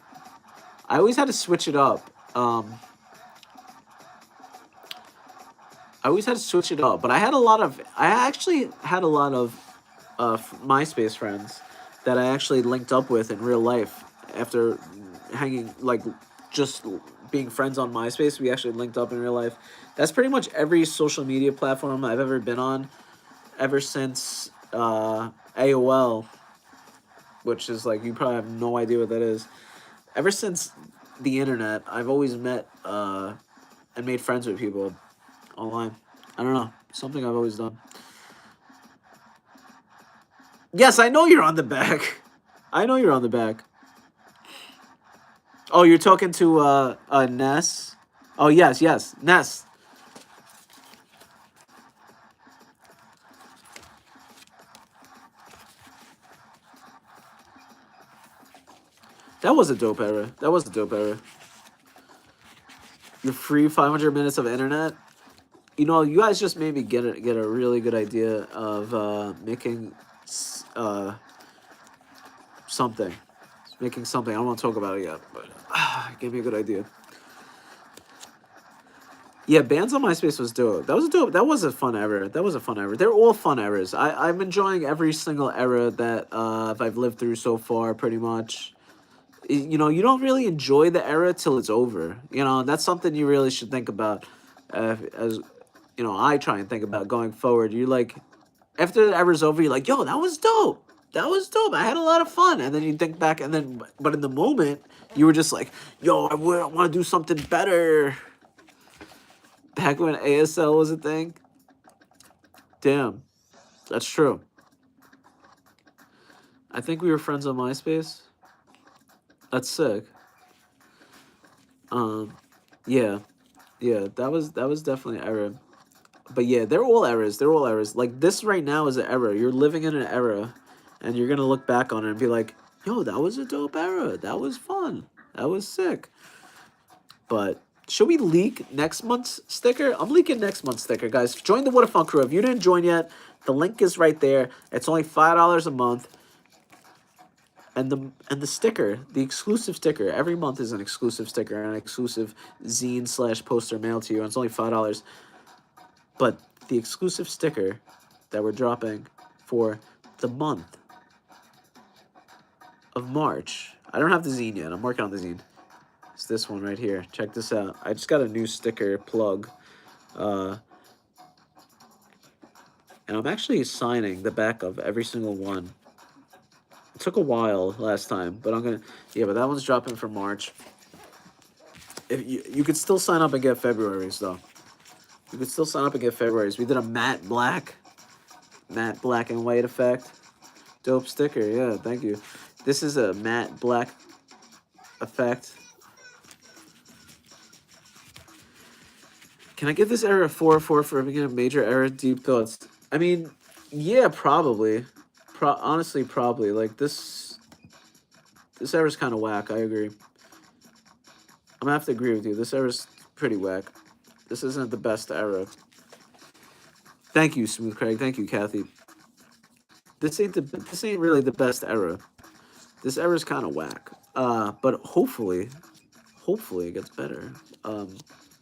I always had to switch it up. I always had to switch it up, but I actually had a lot of MySpace friends that I actually linked up with in real life after hanging, like, just being friends on MySpace. We actually linked up in real life. That's pretty much every social media platform I've ever been on ever since AOL, which is like, you probably have no idea what that is. Ever since the internet, I've always met and made friends with people online. I don't know. Something I've always done. Yes, I know you're on the back. I know you're on the back. Oh, you're talking to Ness? Oh, yes, Ness. That was a dope era. That was a dope era. Your free 500 minutes of internet. You know, you guys just made me get a really good idea of making something. Making something. I don't want to talk about it yet, but it gave me a good idea. Yeah, bands on MySpace was dope. That was dope. That was a fun era. That was a fun era. They're all fun eras. I'm enjoying every single era that I've lived through so far, pretty much. You know, you don't really enjoy the era till it's over. You know, that's something you really should think about. As you know, I try and think about going forward. You like, after the era's over, you're like, yo, that was dope. That was dope. I had a lot of fun. And then you think back, and then, but in the moment, you were just like, yo, I want to do something better. Back when ASL was a thing. Damn, that's true. I think we were friends on MySpace. That's sick. Um, yeah, yeah, that was definitely an era. But yeah, they're all eras. They're all eras. Like, this right now is an era. You're living in an era, and you're gonna look back on it and be like, "Yo, that was a dope era. That was fun. That was sick." But should we leak next month's sticker? I'm leaking next month's sticker, guys. Join the WHADAFUNK crew. If you didn't join yet, the link is right there. It's only $5 a month. And the sticker, the exclusive sticker, every month is an exclusive sticker, an exclusive zine/poster mailed to you, and it's only $5. But the exclusive sticker that we're dropping for the month of March, I don't have the zine yet. I'm working on the zine. It's this one right here. Check this out. I just got a new sticker plug. And I'm actually signing the back of every single one. It took a while last time, but I'm gonna, yeah, but that one's dropping for March. If you could still sign up and get February's though. You could still sign up and get February's. We did a matte black and white effect. Dope sticker, yeah, thank you. This is a matte black effect. Can I give this error a 4/4 for having a major error? Deep thoughts. I mean, yeah, probably. Honestly, probably. Like, this error's kind of whack. I agree. I'm gonna have to agree with you. This error's pretty whack. This isn't the best error. Thank you, Smooth Craig. Thank you, Kathy. This ain't really the best error. This error's kind of whack. But hopefully it gets better.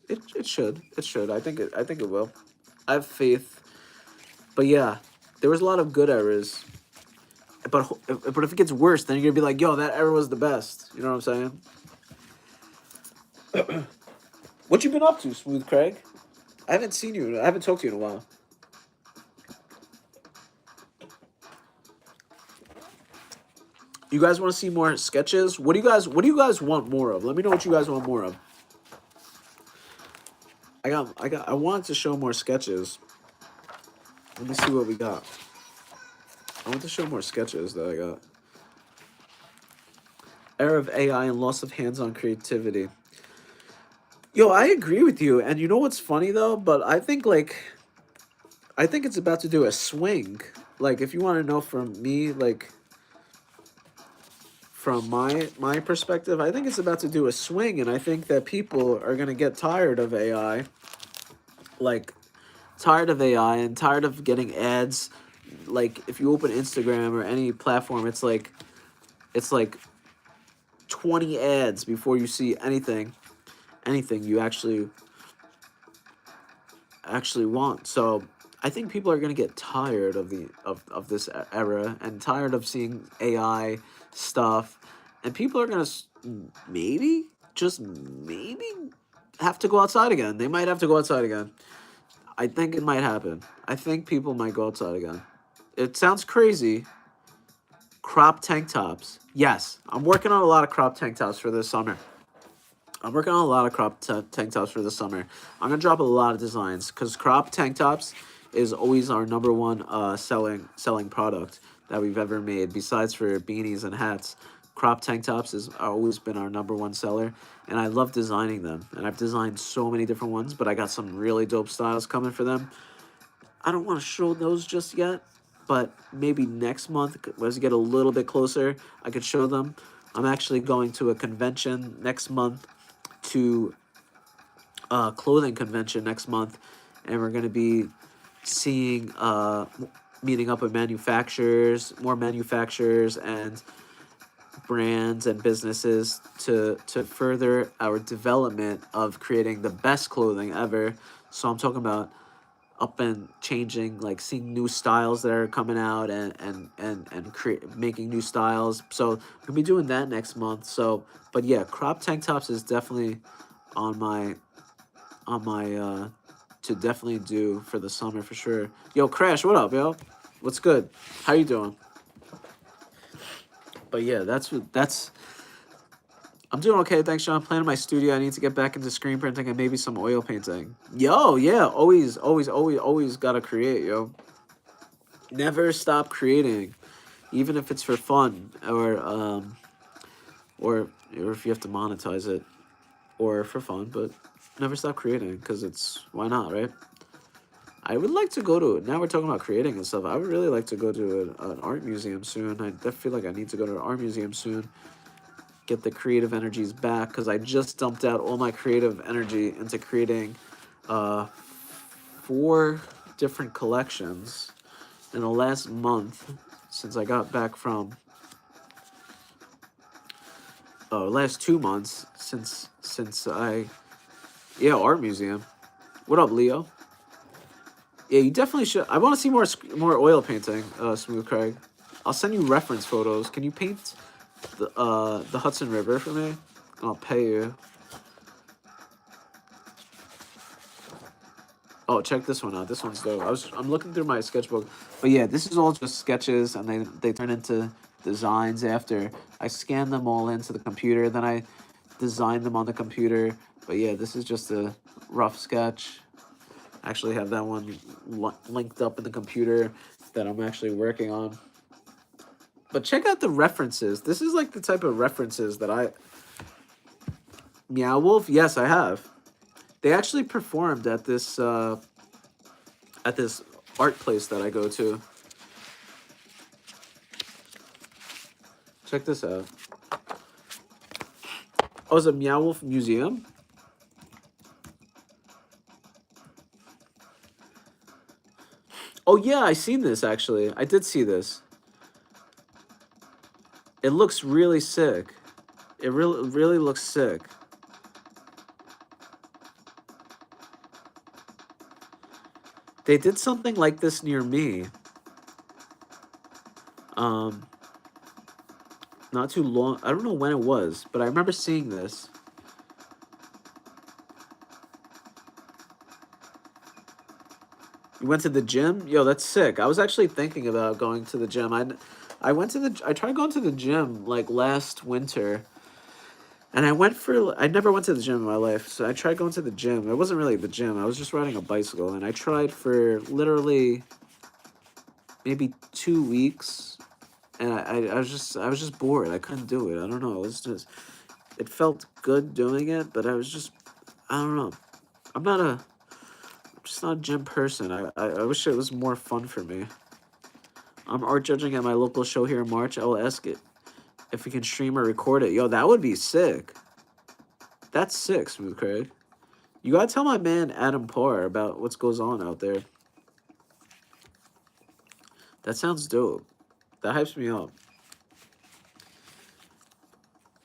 It should. It should. I think it will. I have faith. But yeah, there was a lot of good errors. But if it gets worse, then you're gonna be like, yo, that error was the best. You know what I'm saying? What you been up to, Smooth Craig? I haven't seen you. I haven't talked to you in a while. You guys want to see more sketches? What do you guys want more of? Let me know what you guys want more of. I wanted to show more sketches. Let me see what we got. I want to show more sketches that I got. Era of AI and loss of hands-on creativity. Yo, I agree with you. And you know what's funny though? But I think it's about to do a swing. Like if you want to know from me, like from my perspective, I think it's about to do a swing, and I think that people are gonna get tired of AI. Like tired of AI and tired of getting ads. Like if you open Instagram or any platform, it's like 20 ads before you see anything you actually want. So I think people are gonna get tired of of this era and tired of seeing AI stuff, and people are gonna maybe just maybe have to go outside again. They might have to go outside again. I think it might happen. I think people might go outside again. It sounds crazy. Crop tank tops. Yes, I'm working on a lot of crop tank tops for this summer. I'm working on a lot of tank tops for the summer. I'm gonna drop a lot of designs because crop tank tops is always our number one selling product that we've ever made. Besides for beanies and hats, crop tank tops has always been our number one seller, and I love designing them. And I've designed so many different ones, but I got some really dope styles coming for them. I don't want to show those just yet, but maybe next month, as we get a little bit closer, I could show them. I'm actually going to a convention next month, to a clothing convention next month, and we're going to be seeing, meeting up with more manufacturers and brands and businesses to further our development of creating the best clothing ever. So I'm talking about up and changing, like seeing new styles that are coming out and making new styles. So we'll be doing that next month. So, but yeah, crop tank tops is definitely on my to definitely do for the summer for sure. Yo, Crash, what up, yo? What's good? How you doing? But yeah, that's. I'm doing okay, thanks, Sean. Playing in my studio. I need to get back into screen printing and maybe some oil painting. Yo, yeah, always gotta create, yo. Never stop creating, even if it's for fun or if you have to monetize it, or for fun. But never stop creating because it's why not, right? I would like to go to. Now we're talking about creating and stuff. I would really like to go to an art museum soon. I feel like I need to go to an art museum soon. Get the creative energies back because I just dumped out all my creative energy into creating 4 different collections in the last month since I got back from last 2 months since art museum. What up, Leo? Yeah, you definitely should. I want to see more oil painting, Smooth Craig. I'll send you reference photos. Can you paint the Hudson River for me? I'll pay you. Oh, check this one out. This one's dope. I'm looking through my sketchbook, but yeah, this is all just sketches, and they turn into designs after I scan them all into the computer. Then I design them on the computer. But yeah, this is just a rough sketch. I actually have that one linked up in the computer that I'm actually working on. But check out the references. This is like the type of references that I... Meow Wolf? Yes, I have. They actually performed at this art place that I go to. Check this out. Oh, it's a Meow Wolf museum? Oh yeah, I seen this actually. I did see this. It looks really sick. It really looks sick. They did something like this near me. Not too long. I don't know when it was, but I remember seeing this. You went to the gym? Yo, that's sick. I was actually thinking about going to the gym. I tried going to the gym like last winter. And I never went to the gym in my life, so I tried going to the gym. It wasn't really the gym. I was just riding a bicycle, and I tried for literally maybe 2 weeks, and I was just bored. I couldn't do it. I don't know. It was just, it felt good doing it, but I was just, I don't know. I'm not a, I'm just not a gym person. I wish it was more fun for me. I'm art judging at my local show here in March. I will ask it if we can stream or record it. Yo, that would be sick. That's sick, Smooth Craig. You gotta tell my man Adam Parr about what goes on out there. That sounds dope. That hypes me up.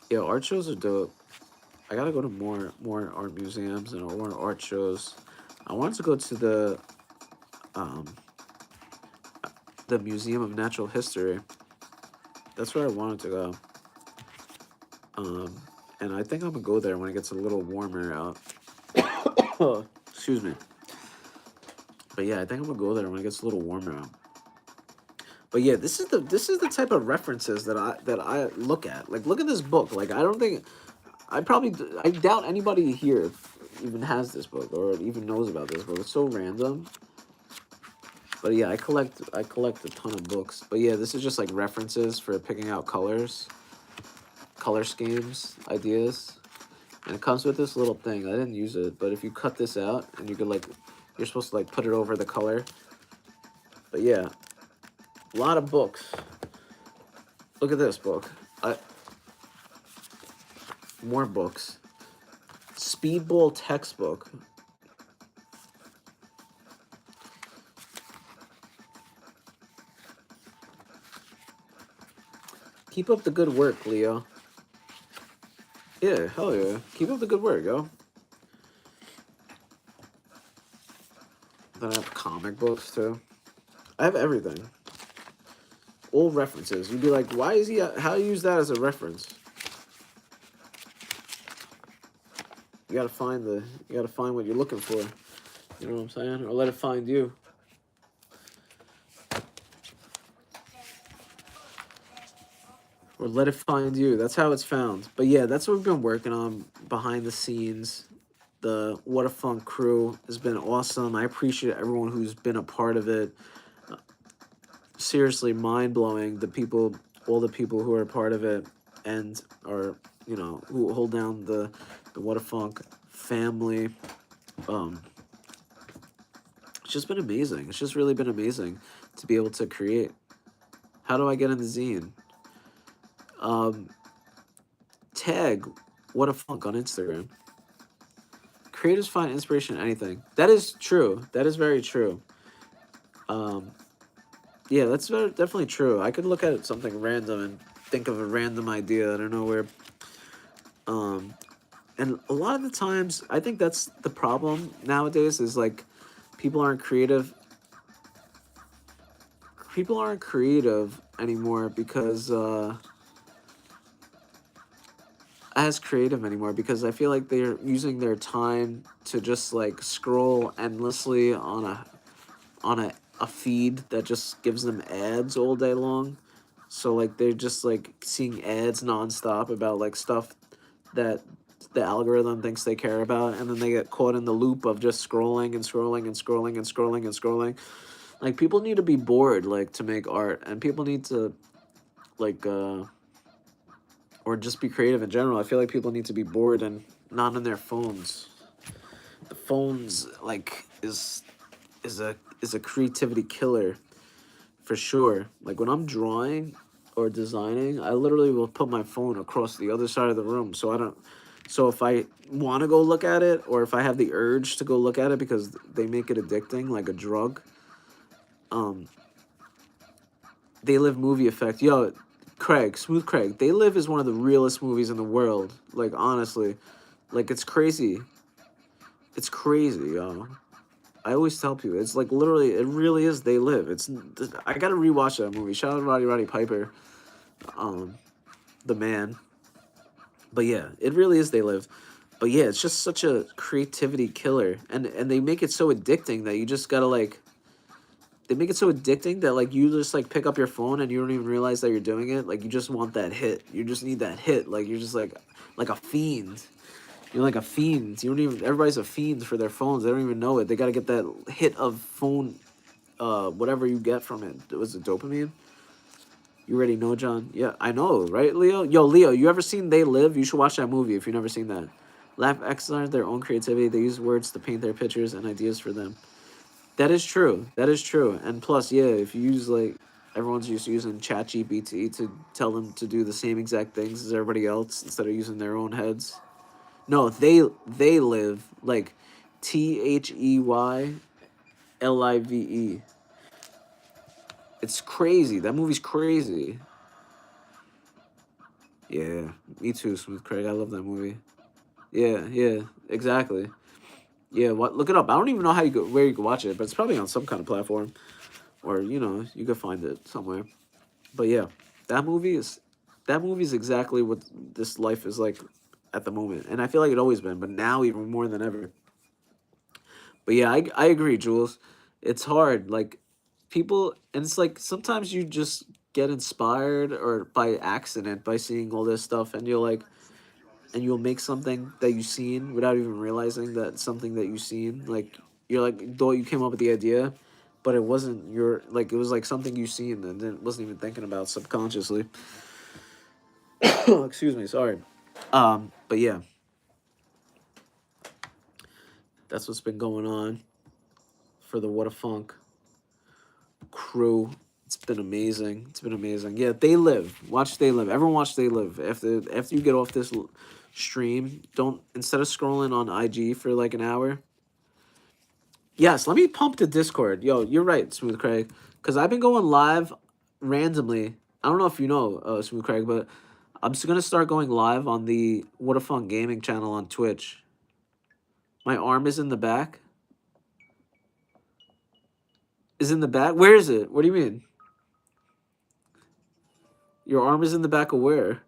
Yo, art shows are dope. I gotta go to more art museums and more art shows. I wanted to go to the Museum of Natural History. That's where I wanted to go. And I think I'm gonna go there when it gets a little warmer out. Excuse me. But yeah, I think I'm gonna go there when it gets a little warmer out. But yeah, this is the type of references that I look at. Like, look at this book. Like, I don't think I doubt anybody here even has this book or even knows about this book. It's so random. But yeah, I collect a ton of books. But yeah, this is just like references for picking out colors, color schemes, ideas. And it comes with this little thing. I didn't use it, but if you cut this out and you could like, you're supposed to like put it over the color. But yeah, a lot of books. Look at this book. More books. Speedball textbook. Keep up the good work, Leo. Yeah, hell yeah. Keep up the good work, yo. Then I have comic books, too. I have everything. All references. You'd be like, why is he... How do you use that as a reference? You gotta find what you're looking for. You know what I'm saying? Or let it find you. Or let it find you. That's how it's found. But yeah, that's what we've been working on behind the scenes. The WHADAFUNK crew has been awesome. I appreciate everyone who's been a part of it. Seriously, mind-blowing. All the people who are a part of it and are, you know, who hold down the WHADAFUNK family. It's just been amazing. It's just really been amazing to be able to create. How do I get in the zine? Tag WHADAFUNK on Instagram. Creators find inspiration in anything. That is true. That is very true. Yeah, that's definitely true. I could look at something random and think of a random idea out of nowhere. And a lot of the times, I think that's the problem nowadays is like people aren't creative. People aren't creative anymore because as creative anymore because I feel like they're using their time to just like scroll endlessly on a feed that just gives them ads all day long. So like they're just like seeing ads nonstop about like stuff that the algorithm thinks they care about, and then they get caught in the loop of just scrolling and scrolling and scrolling and scrolling and scrolling. Like people need to be bored like to make art, and people need to like or just be creative in general. I feel like people need to be bored and not on their phones. The phones like is a creativity killer for sure. Like when I'm drawing or designing, I literally will put my phone across the other side of the room so if I want to go look at it or if I have the urge to go look at it because they make it addicting like a drug. They Live movie effect. Yo, Craig, Smooth Craig, They Live is one of the realest movies in the world. Like honestly, like it's crazy. It's crazy, yo. I always tell people, it's like literally, it really is They Live. I gotta rewatch that movie. Shout out to Roddy Piper, the man. But yeah, it really is They Live. But yeah, it's just such a creativity killer, and they make it so addicting that you just gotta like. They make it so addicting that like you just like pick up your phone and you don't even realize that you're doing it. Like you just want that hit. You just need that hit. Like you're just like a fiend. You're like a fiend. You don't even. Everybody's a fiend for their phones. They don't even know it. They gotta get that hit of phone, whatever you get from it. Was it dopamine? You already know, John? Yeah, I know, right, Leo? Yo, Leo, you ever seen They Live? You should watch that movie if you've never seen that. Laugh exercise their own creativity. They use words to paint their pictures and ideas for them. That is true. That is true. And plus, yeah, if you use like everyone's used to using ChatGPT to tell them to do the same exact things as everybody else instead of using their own heads. No, they live like THEYLIVE. It's crazy. That movie's crazy. Yeah, me too, Smooth Craig. I love that movie. Yeah, yeah, exactly. Yeah, what? Look it up. I don't even know how you go, where you can watch it, but it's probably on some kind of platform, or you could find it somewhere. But yeah, that movie is that movie is exactly what this life is like at the moment, and I feel like it always been, but now even more than ever. But yeah, I agree, Jules. It's hard, like people, and it's like sometimes you just get inspired or by accident by seeing all this stuff, and you're like, and you'll make something that you've seen without even realizing that it's something that you've seen. Like you're like, though you came up with the idea, but it wasn't your like it was like something you've seen and then wasn't even thinking about subconsciously. Excuse me, sorry. But yeah, that's what's been going on for the What a Funk crew. It's been amazing. It's been amazing. Yeah, They Live. Watch They Live. Everyone watch They Live. After you get off this stream, don't instead of scrolling on IG for like an hour. Yes, let me pump the Discord. Yo, you're right, Smooth Craig. Because I've been going live randomly. I don't know if you know, Smooth Craig, but I'm just going to start going live on the What a Fun Gaming channel on Twitch. My arm is in the back. Is in the back? Where is it? What do you mean? Your arm is in the back of where?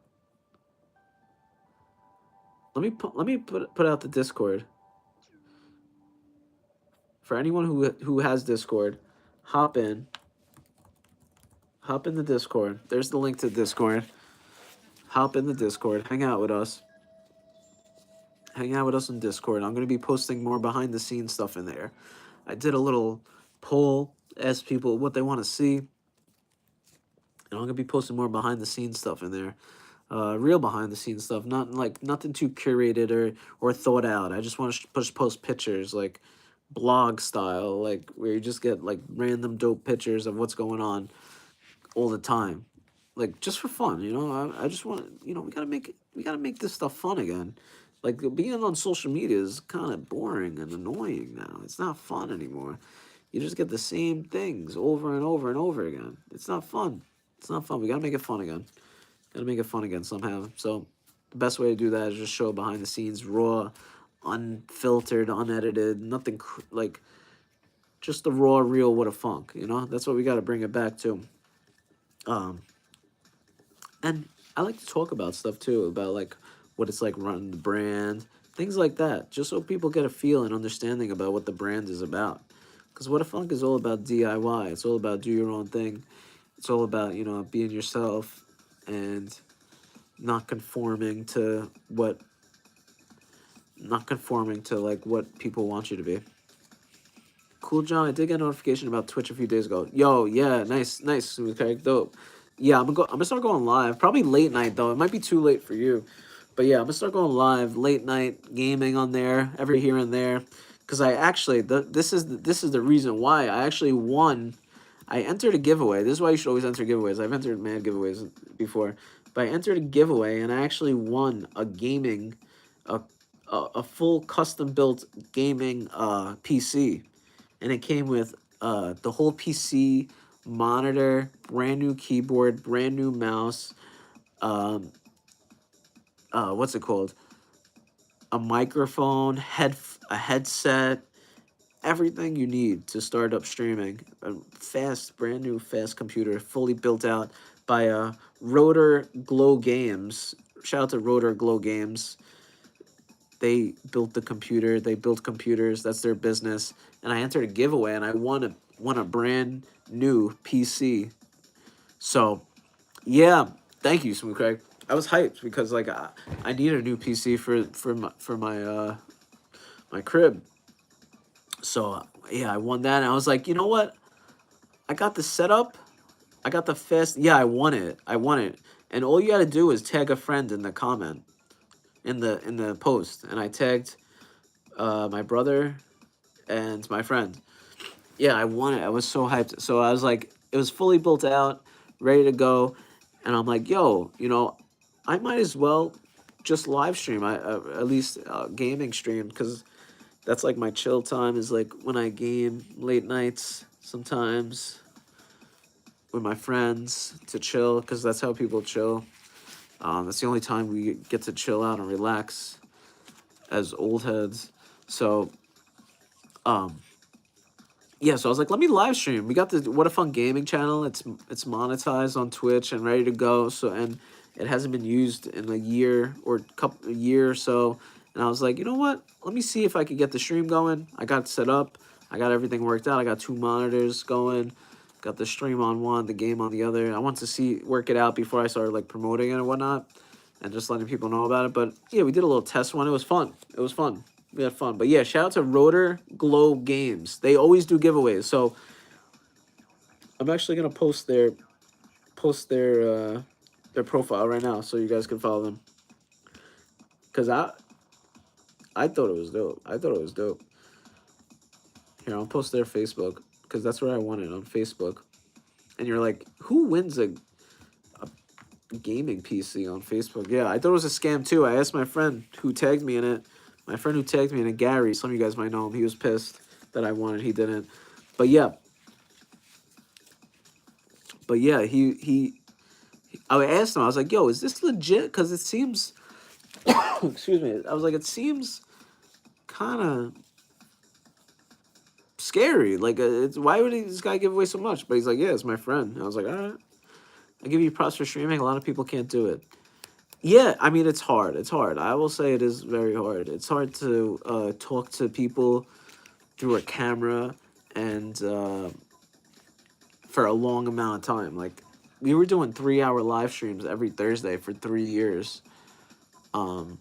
Let me put out the Discord. For anyone who has Discord, hop in. Hop in the Discord. There's the link to Discord. Hop in the Discord. Hang out with us. Hang out with us in Discord. I'm going to be posting more behind the scenes stuff in there. I did a little poll, asked people what they want to see, and I'm going to be posting more behind the scenes stuff in there. Real behind the scenes stuff, not like nothing too curated or thought out. I just want to post pictures like blog style, like where you just get like random dope pictures of what's going on all the time, like just for fun. I just want we gotta make this stuff fun again. Like being on social media is kind of boring and annoying now. It's not fun anymore. You just get the same things over and over and over again. It's not fun. It's not fun. We gotta make it fun again. Gotta make it fun again somehow. So the best way to do that is just show behind the scenes, raw, unfiltered, unedited, nothing like just the raw, real What a Funk. That's what we got to bring it back to. Um, and I like to talk about stuff too, about like what it's like running the brand, things like that, just so people get a feel and understanding about what the brand is about. Because What a Funk is all about DIY. It's all about do your own thing. It's all about being yourself and not conforming to like what people want you to be. Cool, John. I did get a notification about Twitch a few days ago. Yo, yeah, nice, okay, dope. Yeah, I'm gonna start going live. Probably late night though. It might be too late for you, but yeah, I'm gonna start going live late night gaming on there every here and there. Cause I actually this is the reason why I actually won. I entered a giveaway. This is why you should always enter giveaways. I've entered mad giveaways before, but I entered a giveaway and I actually won a a full custom built gaming PC, and it came with the whole PC, monitor, brand new keyboard, brand new mouse, um, what's it called? A microphone, a headset, everything you need to start up streaming. A brand new fast computer, fully built out by Rotor Glow Games. Shout out to Rotor Glow Games. They built the computer. They built computers. That's their business. And I entered a giveaway, and I won a brand new PC. So, yeah, thank you, Smooth Craig. I was hyped because like I needed a new PC for my crib. So yeah, I won that, and I was like, you know what? I got the setup. I got the fast. Yeah, I won it. I won it. And all you got to do is tag a friend in the comment, in the post, and I tagged my brother and my friend. Yeah, I won it. I was so hyped. So I was like, it was fully built out, ready to go, and I'm like, yo, I might as well just live stream. At least gaming stream, because that's like my chill time. Is like when I game late nights sometimes with my friends to chill, because that's how people chill. That's the only time we get to chill out and relax as old heads. So, um, yeah, so I was like, let me live stream. We got the What a Fun Gaming channel. It's monetized on Twitch and ready to go. So, and it hasn't been used in a year or a year or so. And I was like, you know what? Let me see if I could get the stream going. I got it set up. I got everything worked out. I got 2 monitors going. Got the stream on one, the game on the other. I want to work it out before I started like promoting it and whatnot, and just letting people know about it. But yeah, we did a little test one. It was fun. It was fun. We had fun. But yeah, shout out to Rotor Glow Games. They always do giveaways. So I'm actually gonna post their profile right now so you guys can follow them. Cause I thought it was dope. I thought it was dope. Here, I'll post their Facebook because that's where I won it, on Facebook. And you're like, who wins a gaming PC on Facebook? Yeah, I thought it was a scam too. I asked my friend who tagged me in it. My friend who tagged me in it, Gary. Some of you guys might know him. He was pissed that I won it. He didn't. But yeah. But yeah, I asked him. I was like, "Yo, is this legit? Because it seems." Excuse me. I was like, it seems kind of scary. Like, why would this guy give away so much? But he's like, "Yeah, it's my friend." And I was like, "All right. I give you props for streaming. A lot of people can't do it." Yeah, I mean, it's hard. It's hard. I will say it is very hard. It's hard to talk to people through a camera and for a long amount of time. Like, we were doing 3-hour live streams every Thursday for 3 years. And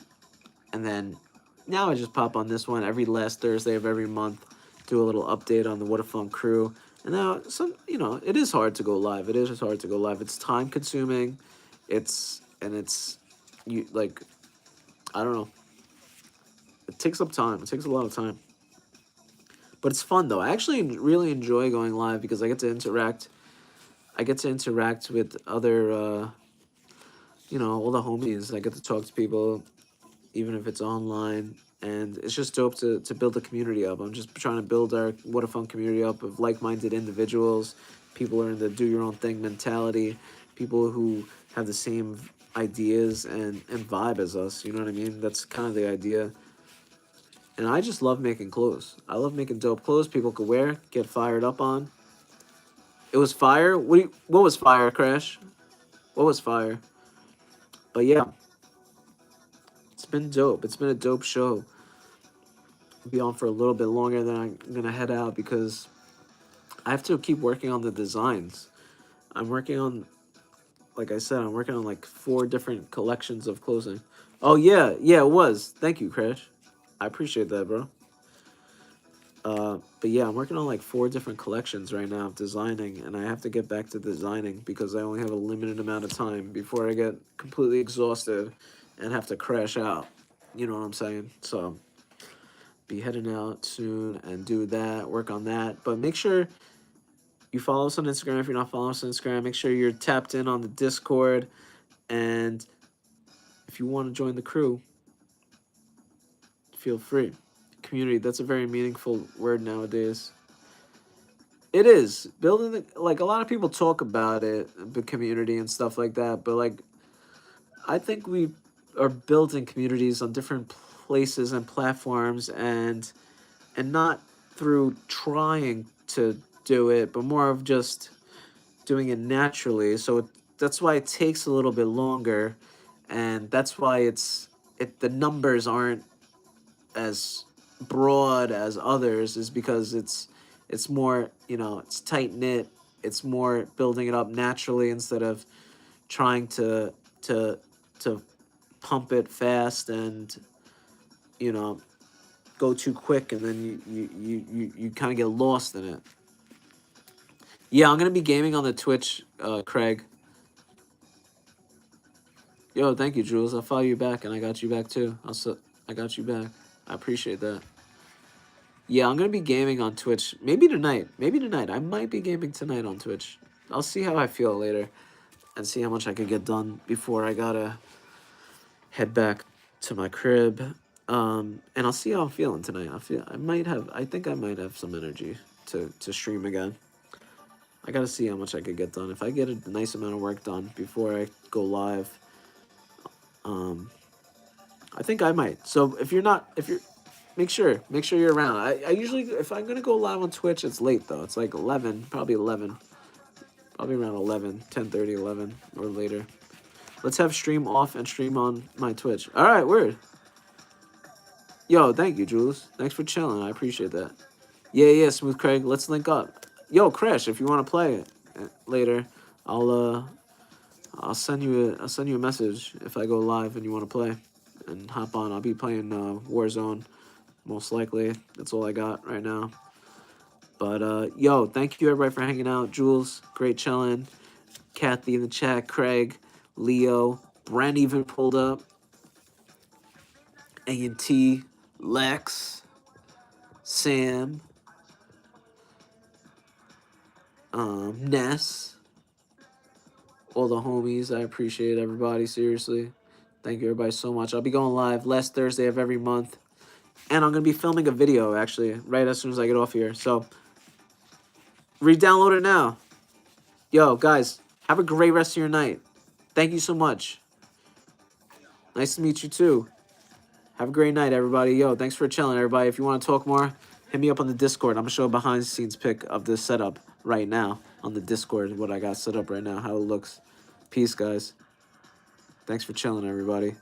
then now I just pop on this one every last Thursday of every month, do a little update on the What a Fun crew. And now, it is hard to go live. It is hard to go live. It's time consuming. You like, I don't know. It takes up time. It takes a lot of time. But it's fun though. I actually really enjoy going live because I get to interact. I get to interact with other, all the homies. I get to talk to people, even if it's online. And it's just dope to build a community up. I'm just trying to build our What a Fun community up of like-minded individuals. People who are in the do-your-own-thing mentality. People who have the same ideas and vibe as us. You know what I mean? That's kind of the idea. And I just love making clothes. I love making dope clothes people could wear, get fired up on. It was fire? What was fire, Crash? What was fire? But yeah, it's been dope. It's been a dope show. I'll be on for a little bit longer, then I'm gonna head out because I have to keep working on the designs. I'm working on, like I said, I'm working on like 4 different collections of clothing. Oh yeah, yeah, it was. Thank you, Crash. I appreciate that, bro. But yeah, I'm working on like 4 different collections right now of designing, and I have to get back to designing because I only have a limited amount of time before I get completely exhausted and have to crash out. You know what I'm saying? So, be heading out soon and do that, work on that. But make sure you follow us on Instagram. If you're not following us on Instagram, make sure you're tapped in on the Discord. And if you want to join the crew, feel free. Community, that's a very meaningful word nowadays. It is building like a lot of people talk about it, the community and stuff like that, but like I think we are building communities on different places and platforms, and not through trying to do it, but more of just doing it naturally. So that's why it takes a little bit longer, and that's why the numbers aren't as broad as others, is because it's more, it's tight knit. It's more building it up naturally instead of trying to to pump it fast and you know go too quick, and then you kind of get lost in it. Yeah, I'm gonna be gaming on the Twitch, Craig. Yo, thank you, Jules. I'll follow you back, and I got you back too. I got you back. I appreciate that. Yeah, I'm gonna be gaming on Twitch. Maybe tonight. Maybe tonight. I might be gaming tonight on Twitch. I'll see how I feel later, and see how much I could get done before I gotta head back to my crib. And I'll see how I'm feeling tonight. I think I might have some energy to stream again. I gotta see how much I could get done. If I get a nice amount of work done before I go live, I think I might. So if you're, make sure you're around. I usually, if I'm gonna go live on Twitch, it's late though. It's like 11, probably 11, probably around 11, 10:30, 11 or later. Let's have stream off and stream on my Twitch. All right, word. Yo, thank you, Jules. Thanks for chilling. I appreciate that. Yeah, Smooth Craig. Let's link up. Yo, Crash, if you want to play later, I'll send you a message if I go live and you want to play, and hop on. I'll be playing Warzone, most likely. That's all I got right now. But yo, thank you everybody for hanging out. Jules, great chilling. Kathy in the chat. Craig, Leo, Brent even pulled up. A&T, Lex, Sam, Ness, all the homies. I appreciate everybody, seriously. Thank you everybody so much. I'll be going live last Thursday of every month. And I'm going to be filming a video, actually, right as soon as I get off here. So, re-download it now. Yo, guys, have a great rest of your night. Thank you so much. Nice to meet you, too. Have a great night, everybody. Yo, thanks for chilling, everybody. If you want to talk more, hit me up on the Discord. I'm going to show a behind-the-scenes pic of this setup right now on the Discord, what I got set up right now, how it looks. Peace, guys. Thanks for chilling, everybody.